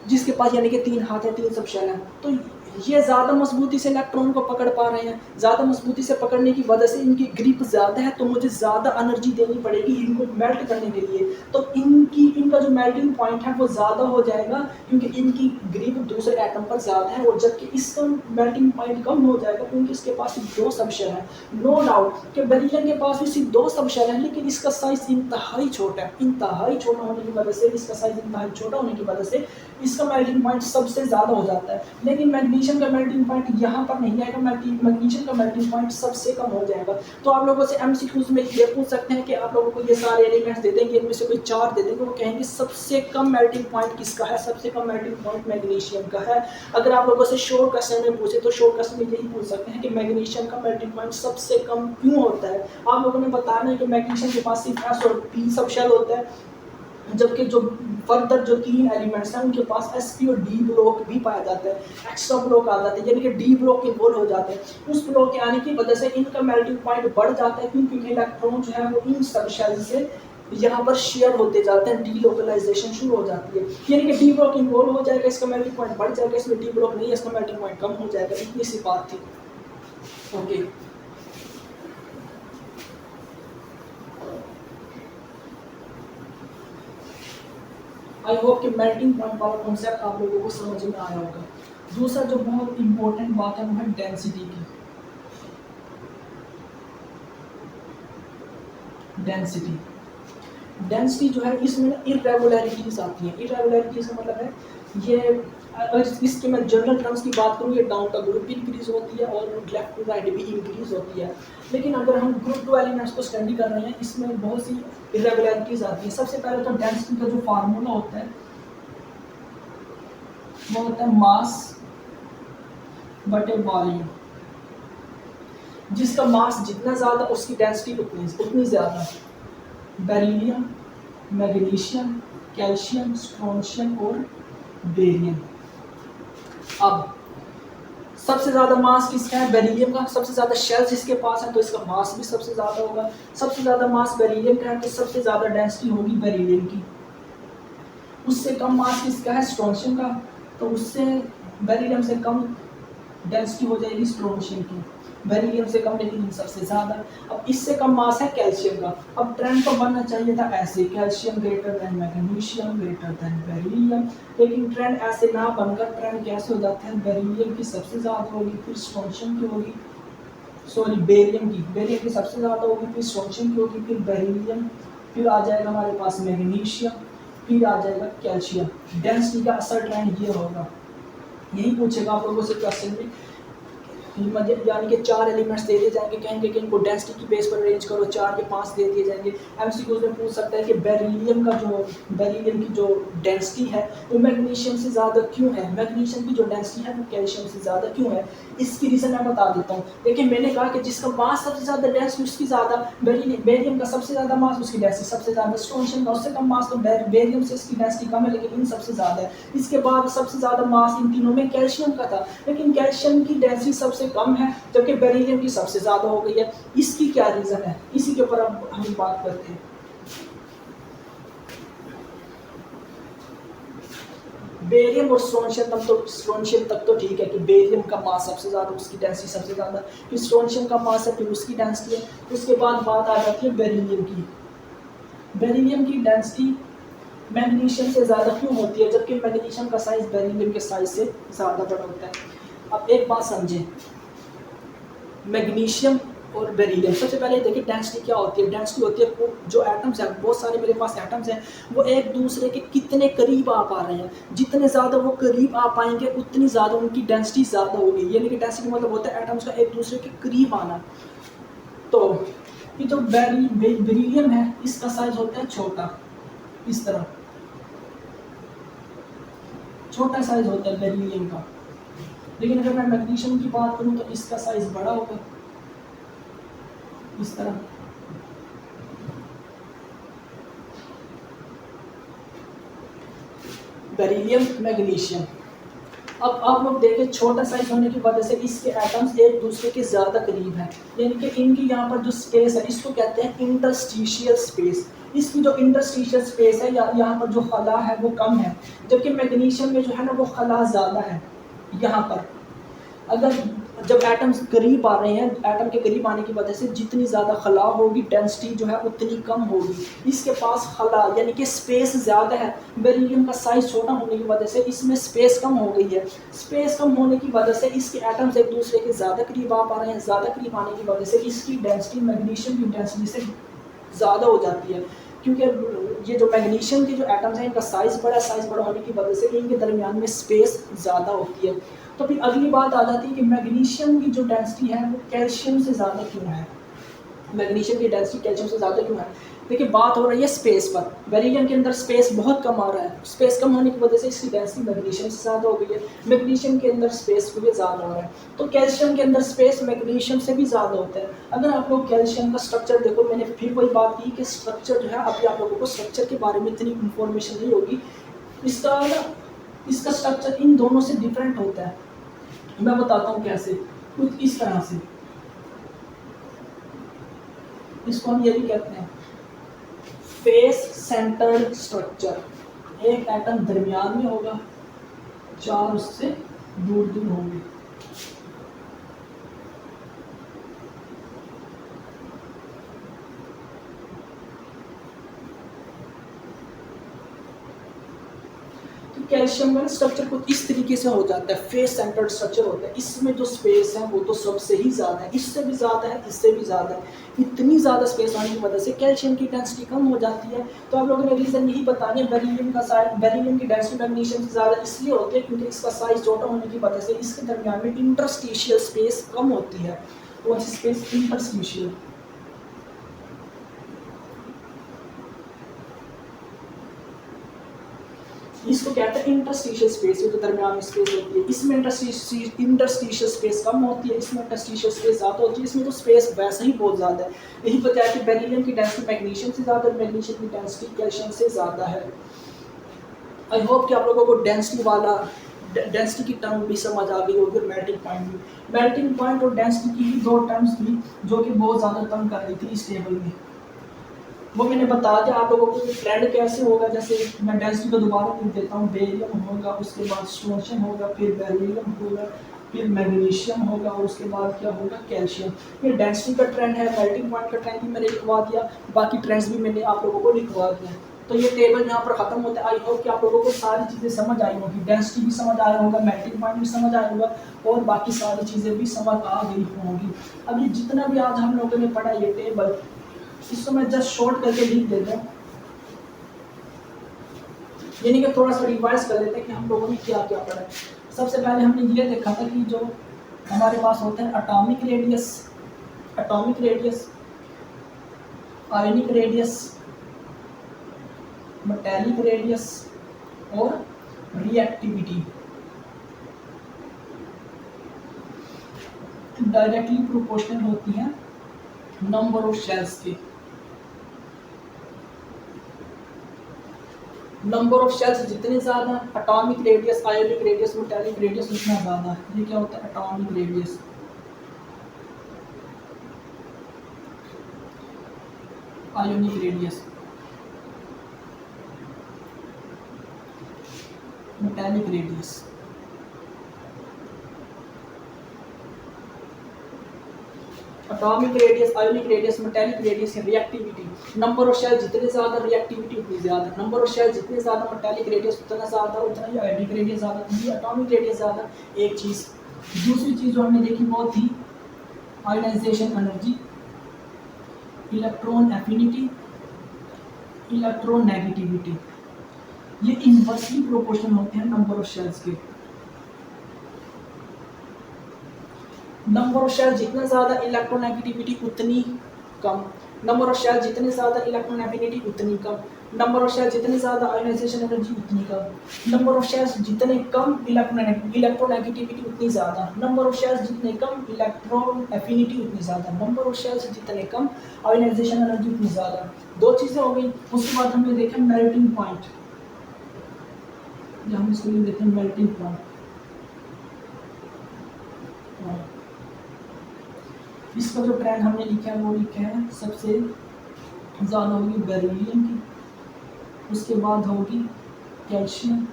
जिसके पास यानी कि तीन हाथ है, तीन सबशेल हैं। तो ये ज़्यादा मजबूती से इलेक्ट्रॉन को पकड़ पा रहे हैं, ज़्यादा मजबूती से पकड़ने की वजह से इनकी ग्रिप ज़्यादा है, तो मुझे ज़्यादा एनर्जी देनी पड़ेगी इनको मेल्ट करने के लिए। तो इनका जो मेल्टिंग पॉइंट है वो ज़्यादा हो जाएगा, क्योंकि इनकी ग्रिप दूसरे एटम पर ज़्यादा है, और जबकि इसका मेल्टिंग पॉइंट कम हो जाएगा क्योंकि इसके पास सिर्फ दो सबशेल है। नो डाउट कि बेरिलियम के पास भी सिर्फ दो सबशेल है, लेकिन इसका साइज इंतहाई छोटा है। इंतहाई छोटा होने की वजह से, इसका साइज इंतहाई छोटा होने की वजह से इसका मेल्टिंग पॉइंट सबसे ज़्यादा हो जाता है। लेकिन मैग्नीशियम का मेल्टिंग पॉइंट यहाँ पर नहीं आएगा, मैग्नीशियम का मेल्टिंग पॉइंट सबसे कम हो जाएगा। तो आप लोगों से एमसीक्यूज में ये पूछ सकते हैं कि आप लोगों को ये सारे एलिमेंट्स दे देंगे, इनमें से कोई चार दे देंगे, वो कहेंगे सबसे कम मेल्टिंग पॉइंट किसका है, सबसे कम मेल्टिंग पॉइंट मैग्नीशियम का है। अगर आप लोगों से शॉर्ट क्वेश्चन में पूछे तो शॉर्ट क्वेश्चन में यही पूछ सकते हैं कि मैग्नीशियम का मेल्टिंग पॉइंट सबसे कम क्यों होता है। आप लोगों ने बताना है कि मैग्नीशियम के पास सिर्फ एस और पी सबशेल होता है, जबकि जो फर्दर जो तीन एलिमेंट्स हैं उनके पास एसपी और डी ब्लॉक भी पाया जाता है, एक्स्ट्रा ब्लॉक आ जाते हैं, यानी कि डी ब्लॉक इन्वॉल्व हो जाते हैं। उस ब्लॉक के आने की वजह से इनका मेल्टिंग पॉइंट बढ़ जाता है, क्योंकि इलेक्ट्रॉन जो है वो इन सबशेल से यहाँ पर शेयर होते जाते हैं, डी लोकलाइजेशन शुरू हो जाती है, यानी कि डी ब्लॉक इन्वॉल्व हो जाएगा, इसका मेल्टिंग पॉइंट बढ़ जाएगा, इसमें डी ब्लॉक नहीं है, इसका मेल्टिंग पॉइंट कम हो जाएगा। इतनी सी बात थी। ओके, आई होप कि मेल्टिंग पॉइंट वाला कॉन्सेप्ट आप लोगों को समझ में आया होगा। दूसरा जो बहुत इंपॉर्टेंट बात है वो है डेंसिटी की। डेंसिटी जो है इसमें इरेगुलरिटीज आती हैं। इरेगुलरिटीज का मतलब है ये, अगर इसके मैं जनरल टर्म्स की बात करूँ, ये डाउन का ग्रुप इंक्रीज होती है और लेफ्ट टू राइट भी इंक्रीज होती है। लेकिन अगर हम ग्रुप टू एलिमेंट्स को स्टडी कर रहे हैं, इसमें बहुत सी इरेगुलरिटीज आती है। सबसे पहले तो डेंसिटी का जो फार्मूला होता है वो होता है मास बटे वॉल्यूम। जिसका मास जितना ज़्यादा उसकी डेंसिटी उतनी ज़्यादा। बेरिलियम, मैग्नीशियम, कैल्शियम, स्ट्रोंशियम और बेरियम। अब सबसे ज़्यादा मास किसका है, बेरिलियम का। सबसे ज़्यादा शेल्स इसके पास है तो इसका मास भी सबसे ज़्यादा होगा। सबसे ज़्यादा मास बेरिलियम का है तो सबसे ज़्यादा डेंसिटी होगी बेरिलियम की। उससे कम मास किसका है, स्ट्रोंशियम का, तो उससे बेरिलियम से कम डेंसिटी हो जाएगी स्ट्रोंशियम की। बेरिलियम से कम लेकिन सबसे ज़्यादा। अब इससे कम मास है कैल्शियम का। अब ट्रेंड तो बनना चाहिए था ऐसे, calcium greater than magnesium greater than beryllium, लेकिन ट्रेंड ऐसे ना बनकर ट्रेंड कैसे हो जाते हैं, बेरिलियम की सबसे ज़्यादा होगी, फिर स्ट्रोंशियम की होगी, सॉरी बेरियम की सबसे ज़्यादा होगी, फिर स्ट्रोंशियम की होगी, फिर बेरिलियम, फिर आ जाएगा हमारे पास मैग्नीशियम, फिर आ जाएगा कैल्शियम। डेंसिटी का असर ट्रेंड ये होगा, यही पूछेगा आप लोगों से क्वेश्चन में, यानी कि 4 एलिमेंट्स दे दिए जाएंगे, कहेंगे कि इनको डेंसिटी की बेस पर अरेंज करो, 4 या 5 दे दिए जाएंगे। एमसीक्यूज में पूछ सकता है कि बेरिलियम की जो डेंसिटी है वो मैग्नीशियम से ज़्यादा क्यों है, मैग्नीशियम की जो डेंसिटी है वो कैल्शियम से ज़्यादा क्यों है। इसकी रीज़न मैं बता देता हूँ। देखिए मैंने कहा कि जिसका मास सबसे ज़्यादा डेंस उसकी ज़्यादा, बेरियम का सबसे ज़्यादा मास उसकी डेंसिटी सबसे ज़्यादा, स्ट्रोंशियम का उससे कम मास, तो बेरियम से इसकी डेंसिटी कम है लेकिन इन सबसे ज़्यादा है। इसके बाद सबसे ज़्यादा मास इन तीनों में कैल्शियम का था, लेकिन कैल्शियम की डेंसिटी सबसे कम है जबकि बेरिलियम की सबसे ज़्यादा हो गई है। इसकी क्या रीज़न है, इसी के ऊपर अब हम बात करते हैं। बेरियम और स्ट्रोंशियम तक तो ठीक है कि बेरियम का मास सबसे ज़्यादा, उसकी डेंसिटी सबसे ज़्यादा, फिर स्ट्रोंशियम का मास है, फिर उसकी डेंसिटी है। उसके बाद बात आ जाती है बेरिलियम की। बेरिलियम की डेंसिटी मैग्नीशियम से ज़्यादा क्यों होती है जबकि मैग्नीशियम का साइज बेरिलियम के साइज से ज़्यादा बड़ा होता है। अब एक बात समझें, मैग्नीशियम और बेरिलियम, सबसे पहले देखिए डेंसिटी क्या होती है। डेंसिटी होती है वो जो एटम्स हैं, बहुत सारे मेरे पास एटम्स हैं, वो एक दूसरे के कितने करीब आ पा रहे हैं। जितने ज़्यादा वो करीब आ पाएंगे उतनी ज़्यादा उनकी डेंसिटी ज़्यादा होगी, यानी कि डेंसिटी मतलब होता है एटम्स का एक दूसरे के करीब आना। तो ये जो बेरिलियम है इसका साइज होता है छोटा, इस तरह छोटा साइज होता है बेरिलियम का। लेकिन अगर मैं मैग्नीशियम की बात करूं तो इसका साइज बड़ा होगा, इस तरह। बेरिलियम मैग्नीशियम, अब आप लोग देखें छोटा साइज होने की वजह से इसके एटम्स एक दूसरे के ज़्यादा करीब हैं, यानी कि इनकी यहाँ पर जो स्पेस है इसको कहते हैं इंटरस्टिशियल स्पेस। इसकी जो इंटरस्टिशियल स्पेस है या यहाँ पर जो खला है वो कम है, जबकि मैग्नीशियम में जो है ना वो खला ज़्यादा है। यहाँ पर अगर जब एटम्स करीब आ रहे हैं, एटम के करीब आने की वजह से जितनी ज़्यादा खला होगी डेंसिटी जो है उतनी कम होगी। इसके पास खला यानी कि स्पेस ज़्यादा है। बेरिलियम का साइज़ छोटा होने की वजह से इसमें स्पेस कम हो गई है। स्पेस कम होने की वजह से इसके एटम्स एक दूसरे के ज़्यादा करीब आ पा रहे हैं। ज़्यादा करीब आने की वजह से इसकी डेंसिटी मैग्नीशियम की डेंसिटी से ज़्यादा हो जाती है, क्योंकि ये जो मैग्नीशियम के जो एटम्स हैं इनका साइज़ बड़ा होने की वजह से इनके दरमियान में स्पेस ज़्यादा होती है। तो फिर अगली बात आ जाती है कि मैग्नीशियम की जो डेंसिटी है वो कैल्शियम से ज़्यादा क्यों है, मैग्नीशियम की डेंसिटी कैल्शियम से ज़्यादा क्यों है। देखिए बात हो रही है स्पेस पर, बेरिलियम के अंदर स्पेस बहुत कम आ रहा है, स्पेस कम होने की वजह से इसकी डेंसिटी मैग्नीशियम से ज़्यादा हो गई है। मैग्नीशियम के अंदर स्पेस भी ज़्यादा हो रहा है, तो कैल्शियम के अंदर स्पेस मैग्नीशियम से भी ज़्यादा होता है। अगर आप लोग कैल्शियम का स्ट्रक्चर देखो, मैंने फिर वही बात की कि स्ट्रक्चर जो है, अभी आप लोगों को स्ट्रक्चर के बारे में इतनी इंफॉर्मेशन नहीं होगी। इसका स्ट्रक्चर इन दोनों से डिफरेंट होता है। मैं बताता हूँ कैसे, कुछ इस तरह से। इसको हम ये भी कहते हैं फेस सेंटर्ड स्ट्रक्चर। एक एटम दरमियान में होगा, 4 उससे दूर दूर होंगे। कैल्शियम का स्ट्रक्चर कुछ इस तरीके से हो जाता है, फेस सेंटर्ड स्ट्रक्चर होता है। इसमें जो स्पेस है वो तो सबसे ही ज़्यादा है, इससे भी ज़्यादा है, इससे भी ज़्यादा है। इतनी ज़्यादा स्पेस आने की वजह से कैल्शियम की डेंसिटी कम हो जाती है। तो आप लोगों ने रीज़न यही बताया, बेरिलियम की डेंसिटी मैग्नीशियम से ज़्यादा इसलिए होती है क्योंकि इसका साइज छोटा होने की वजह से इसके दरमियान में इंटरस्टिशियल स्पेस कम होती है। कौन सी स्पेस? इंटरस्टिशियल। इसको कहते हैं इंटरस्टिशियल स्पेस, जो दरमियान में स्पेस होती है। इसमें इंटरस्टिशियल स्पेस कम होती है, इसमें इंटरस्टिशियल स्पेस ज़्यादा होती है। इसमें तो स्पेस वैसे ही बहुत ज़्यादा है। यही बताया कि बेरिलियम की डेंसिटी मैग्नीशियम से ज़्यादा और मैग्नीशियम की डेंसिटी कैल्शियम से ज़्यादा है। आई होप कि आप लोगों को डेंसिटी की टर्म भी समझ आ गई होगी, मेल्टिंग पॉइंट भी। मेल्टिंग पॉइंट और डेंसिटी की 2 टर्म्स भी जो कि बहुत ज़्यादा तंग कर रही थी इस टेबल में, वो मैंने बता दिया आप लोगों को। ट्रेंड कैसे होगा, जैसे मैं डेंसिटी को दोबारा लिख देता हूँ। बेरियम होगा, उसके बाद स्ट्रोंशियम होगा, फिर बेरिलियम होगा, फिर मैग्नीशियम होगा और उसके बाद क्या होगा? कैल्शियम। ये डेंसिटी का ट्रेंड है। मेल्टिंग पॉइंट का ट्रेंड भी मैंने लिखवा दिया, बाकी ट्रेंड्स भी मैंने आप लोगों को लिखवा दिया। तो ये टेबल यहाँ पर खत्म होता है। आई होप कि आप लोगों को सारी चीज़ें समझ आई होगी, डेंसिटी भी समझ आया होगा, मेल्टिंग पॉइंट भी समझ आया होगा और बाकी सारी चीज़ें भी समझ आ गई होंगी। अब ये जितना भी आज हम लोगों ने पढ़ा ये टेबल, इसको मैं जस्ट शॉर्ट करके लिख देता हूँ। यानी कि थोड़ा सा रिवाइज कर लेते हैं कि हम लोगों ने क्या क्या पढ़ा है। सबसे पहले हमने ये देखा था कि जो हमारे पास होता है atomic radius, ionic radius, metallic radius और रिएक्टिविटी डायरेक्टली प्रोपोर्शनल होती हैं नंबर ऑफ शेल्स के। नंबर ऑफ शेल्स जितने ज़्यादा, atomic radius, ionic radius, metallic radius उतना ज़्यादा। ये क्या होता है atomic radius, ionic radius, metallic radius. Atomic radius, ionic radius, metallic radius, reactivity. Number of shell जितने ज़्यादा, रिएक्टिविटी उतनी ज़्यादा। नंबर ऑफ शेल जितने ज़्यादा, मेटालिक रेडियस उतना ज़्यादा, उतना ही आयोनिक रेडियस ज़्यादा, उतनी एटॉमिक रेडियस ज़्यादा। एक चीज़। दूसरी चीज़ जो हमने देखी वो थी ionisation energy, electron affinity, electron negativity. ये इनवर्सली प्रोपोर्शनल होते हैं नंबर ऑफ शेल्स के। नंबर ऑफ शेल जितना ज़्यादा, इलेक्ट्रोनेगेटिविटी उतनी कम। नंबर ऑफ शेल जितने ज़्यादा, इलेक्ट्रॉन एफिनिटी उतनी कम। नंबर ऑफ शेल जितने ज़्यादा, आयोनाइजेशन एनर्जी उतनी कम। नंबर ऑफ शेल्स जितने कम, इलेक्ट्रोनेगेटिविटी उतनी ज़्यादा। नंबर ऑफ शेल्स जितने कम, इलेक्ट्रॉन एफिनिटी उतनी ज़्यादा। नंबर ऑफ शेल्स जितने कम, आयोनाइजेशन एनर्जी उतनी ज़्यादा। दो चीज़ें हो गई। उसके बाद हमने देखा मेल्टिंग पॉइंट, हम इसको देखते हैं मेल्टिंग पॉइंट। इसका जो ट्रेंड हमने लिखा है वो लिखा है सबसे ज़्यादा होगी बेरिलियम की, उसके बाद होगी कैल्शियम,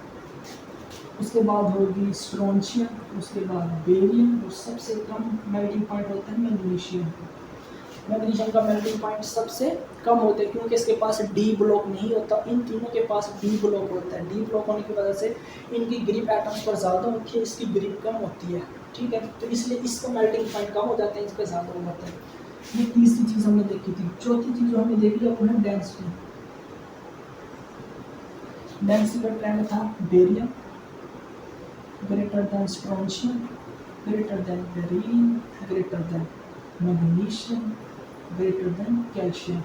उसके बाद होगी स्ट्रोंशियम, उसके बाद बेरियम और सबसे कम मेल्टिंग पॉइंट होता है मैग्नीशियम। मैग्नीशियम का मेल्टिंग पॉइंट सबसे कम होता है क्योंकि इसके पास डी ब्लॉक नहीं होता। इन तीनों के पास डी ब्लॉक होता है। डी ब्लॉक होने की वजह से इनकी ग्रिप एटम्स पर ज़्यादा होती है, इसकी ग्रिप कम होती है। ठीक है, तो इसलिए इसका मेल्टिंग पॉइंट कम हो जाता है, इसका ज़्यादा हो जाता है। ये तीसरी चीज़ हमने देखी थी। चौथी चीज़ जो हमने देखी वो है डेंसिटी। डेंसिटी का ट्रेंड था barium greater than strontium, greater than beryllium, greater than magnesium, greater than calcium.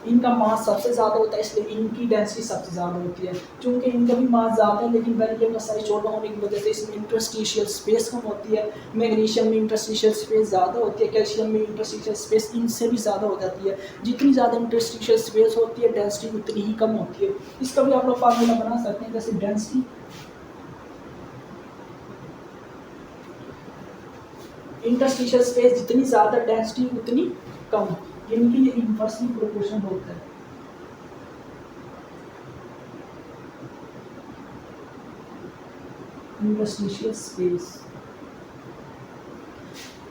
इनका मास सबसे ज़्यादा होता है इसलिए इनकी डेंसिटी सबसे ज़्यादा होती है। चूँकि इनका भी मास ज़्यादा है लेकिन बेरिलियम का साइज छोटा होने की वजह से इसमें इंटरस्टिशियल स्पेस कम होती है। मैग्नीशियम में इंटरस्टिशियल स्पेस ज़्यादा होती है, कैल्शियम में इंटरस्टिशियल स्पेस इनसे भी ज़्यादा हो जाती है। जितनी ज़्यादा इंटरस्टिशियल स्पेस होती है डेंसिटी उतनी ही कम होती है। इसका भी आप लोग फार्मूला बना सकते हैं, जैसे डेंसिटी इंटरस्टिशियल स्पेस जितनी ज़्यादा, डेंसिटी उतनी कम। इनकी ये इनवर्सली प्रोपोर्शनल होता है। इंटरस्टिशियल स्पेस,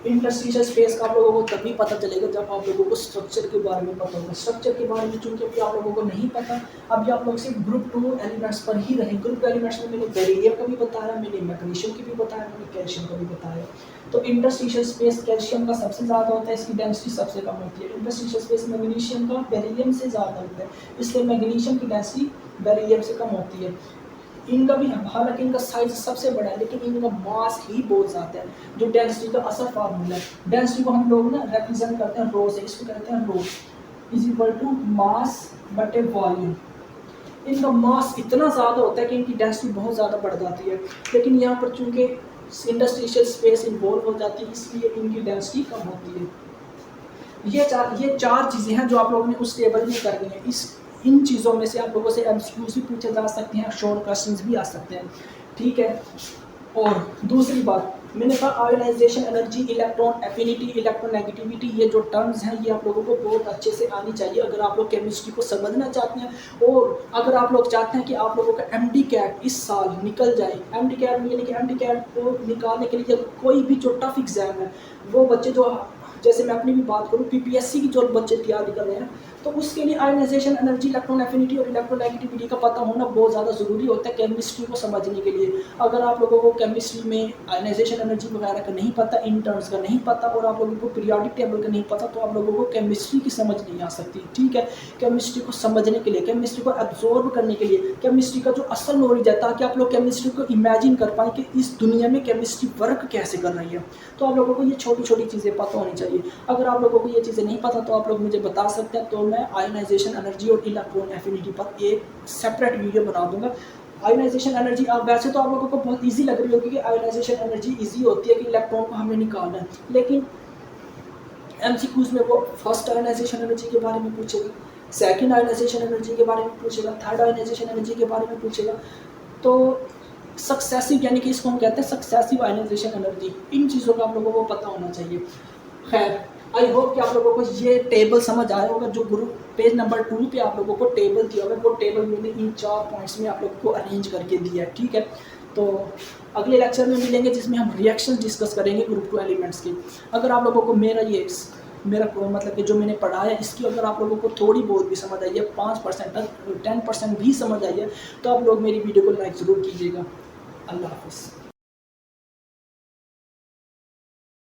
इंटरस्टिशियल स्पेस का आप लोगों को तभी पता चलेगा जब आप लोगों को स्ट्रक्चर के बारे में पता होगा। स्ट्रक्चर के बारे में चूंकि अभी आप लोगों को नहीं पता, अभी आप लोग सिर्फ ग्रुप 2 एलिमेंट्स पर ही रहे। ग्रुप एलिमेंट्स में मैंने बेरिलियम का भी बताया, मैंने मैग्नीशियम की भी बताया, मैंने कैल्शियम का भी बताया। तो इंटरस्टिशियल स्पेस कैल्शियम का सबसे ज़्यादा होता है, इसकी डेंसिटी सबसे कम होती है। इंटरस्टिशियल स्पेस मैग्नीशियम का बेरिलियम से ज़्यादा होता है, इसलिए मैग्नीशियम की डेंसिटी बेरिलियम से कम होती है। इनका भी हालांकि इनका साइज सबसे बड़ा है लेकिन इनका मास ही बहुत ज़्यादा है, जो डेंसिटी का असल फार्मूला है। डेंसिटी को हम लोग ना रिप्रेजेंट करते हैं रो से, इसको कहते हैं रो इज इक्वल टू मास बटे वॉल्यूम। इनका मास इतना ज़्यादा होता है कि इनकी डेंसिटी बहुत ज़्यादा बढ़ जाती है, लेकिन यहाँ पर चूँकि इंडस्ट्रियल स्पेस इन्वॉल्व हो जाती है इसलिए इनकी डेंसिटी कम होती है। ये चार चीज़ें हैं जो आप लोगों ने उस टेबल में करनी है। इन चीज़ों में से आप लोगों से एमसीक्यूज भी पूछे जा सकते हैं, शॉर्ट क्वेश्चंस भी आ सकते हैं। ठीक है, और दूसरी बात मैंने कहा ionisation energy, electron affinity, electronegativity, ये जो टर्म्स हैं ये आप लोगों को बहुत अच्छे से आनी चाहिए अगर आप लोग केमिस्ट्री को समझना चाहते हैं। और अगर आप लोग चाहते हैं कि आप लोगों का एमडी कैट इस साल निकल जाए, एमडी कैट यानी कि एमडी कैट को निकालने के लिए कोई भी जो टफ एग्जाम है वो बच्चे जो, जैसे मैं अपनी भी बात करूँ पीपीएससी की जो बच्चे तैयारी कर रहे हैं तो उसके लिए आयनाइजेशन एनर्जी, इलेक्ट्रॉन एफिनिटी और इलेक्ट्रोनेगेटिविटी का पता होना बहुत ज़्यादा ज़रूरी होता है केमिस्ट्री को समझने के लिए। अगर आप लोगों को केमिस्ट्री में आयनाइजेशन एनर्जी वगैरह का नहीं पता, इन टर्म्स का नहीं पता और आप लोगों को पीरियोडिक टेबल का नहीं पता, तो आप लोगों को केमिस्ट्री की समझ नहीं आ सकती। ठीक है, केमिस्ट्री को समझने के लिए, केमिस्ट्री को एब्जॉर्ब करने के लिए, केमिस्ट्री का जो असल नॉलेज है, ताकि आप लोग केमिस्ट्री को इमेजिन कर पाएँ कि इस दुनिया में केमिस्ट्री वर्क कैसे कर रही है, तो आप लोगों को ये छोटी छोटी चीज़ें पता होनी चाहिए। अगर आप लोगों को ये चीज़ें नहीं पता तो आप लोग मुझे बता सकते हैं, तो मैं आयनाइजेशन एनर्जी और इलेक्ट्रॉन एफिनिटी पर एक सेपरेट वीडियो बना दूंगा। आयनाइजेशन एनर्जी आप वैसे तो आप लोगों को बहुत इजी लग रही होगी कि आयनाइजेशन एनर्जी इजी होती है कि इलेक्ट्रॉन को हमें निकालना है, लेकिन एमसीक्यूज में वो फर्स्ट आयनाइजेशन एनर्जी के बारे में पूछेगा, सेकंड आयनाइजेशन एनर्जी के बारे में पूछेगा, थर्ड आयनाइजेशन एनर्जी के बारे में पूछेगा। तो सक्सेसिव यानी कि इसको हम कहते हैं सक्सेसिव आयनाइजेशन एनर्जी, इन चीज़ों का आप लोगों को पता होना चाहिए। खैर, आई होप कि आप लोगों को ये टेबल समझ आया होगा। जो ग्रुप पेज नंबर 2 पे आप लोगों को टेबल दिया होगा, वो टेबल मैंने इन 4 पॉइंट्स में आप लोगों को अरेंज करके दिया है। ठीक है, तो अगले लेक्चर में मिलेंगे जिसमें हम रिएक्शन डिस्कस करेंगे ग्रुप 2 एलिमेंट्स की। अगर आप लोगों को मेरा मतलब कि जो मैंने पढ़ा है इसकी अगर आप लोगों को थोड़ी बहुत भी समझ आई है, 5% 10% भी समझ आई है, तो आप लोग मेरी वीडियो को लाइक ज़रूर कीजिएगा। अल्लाह हाफ़िज़।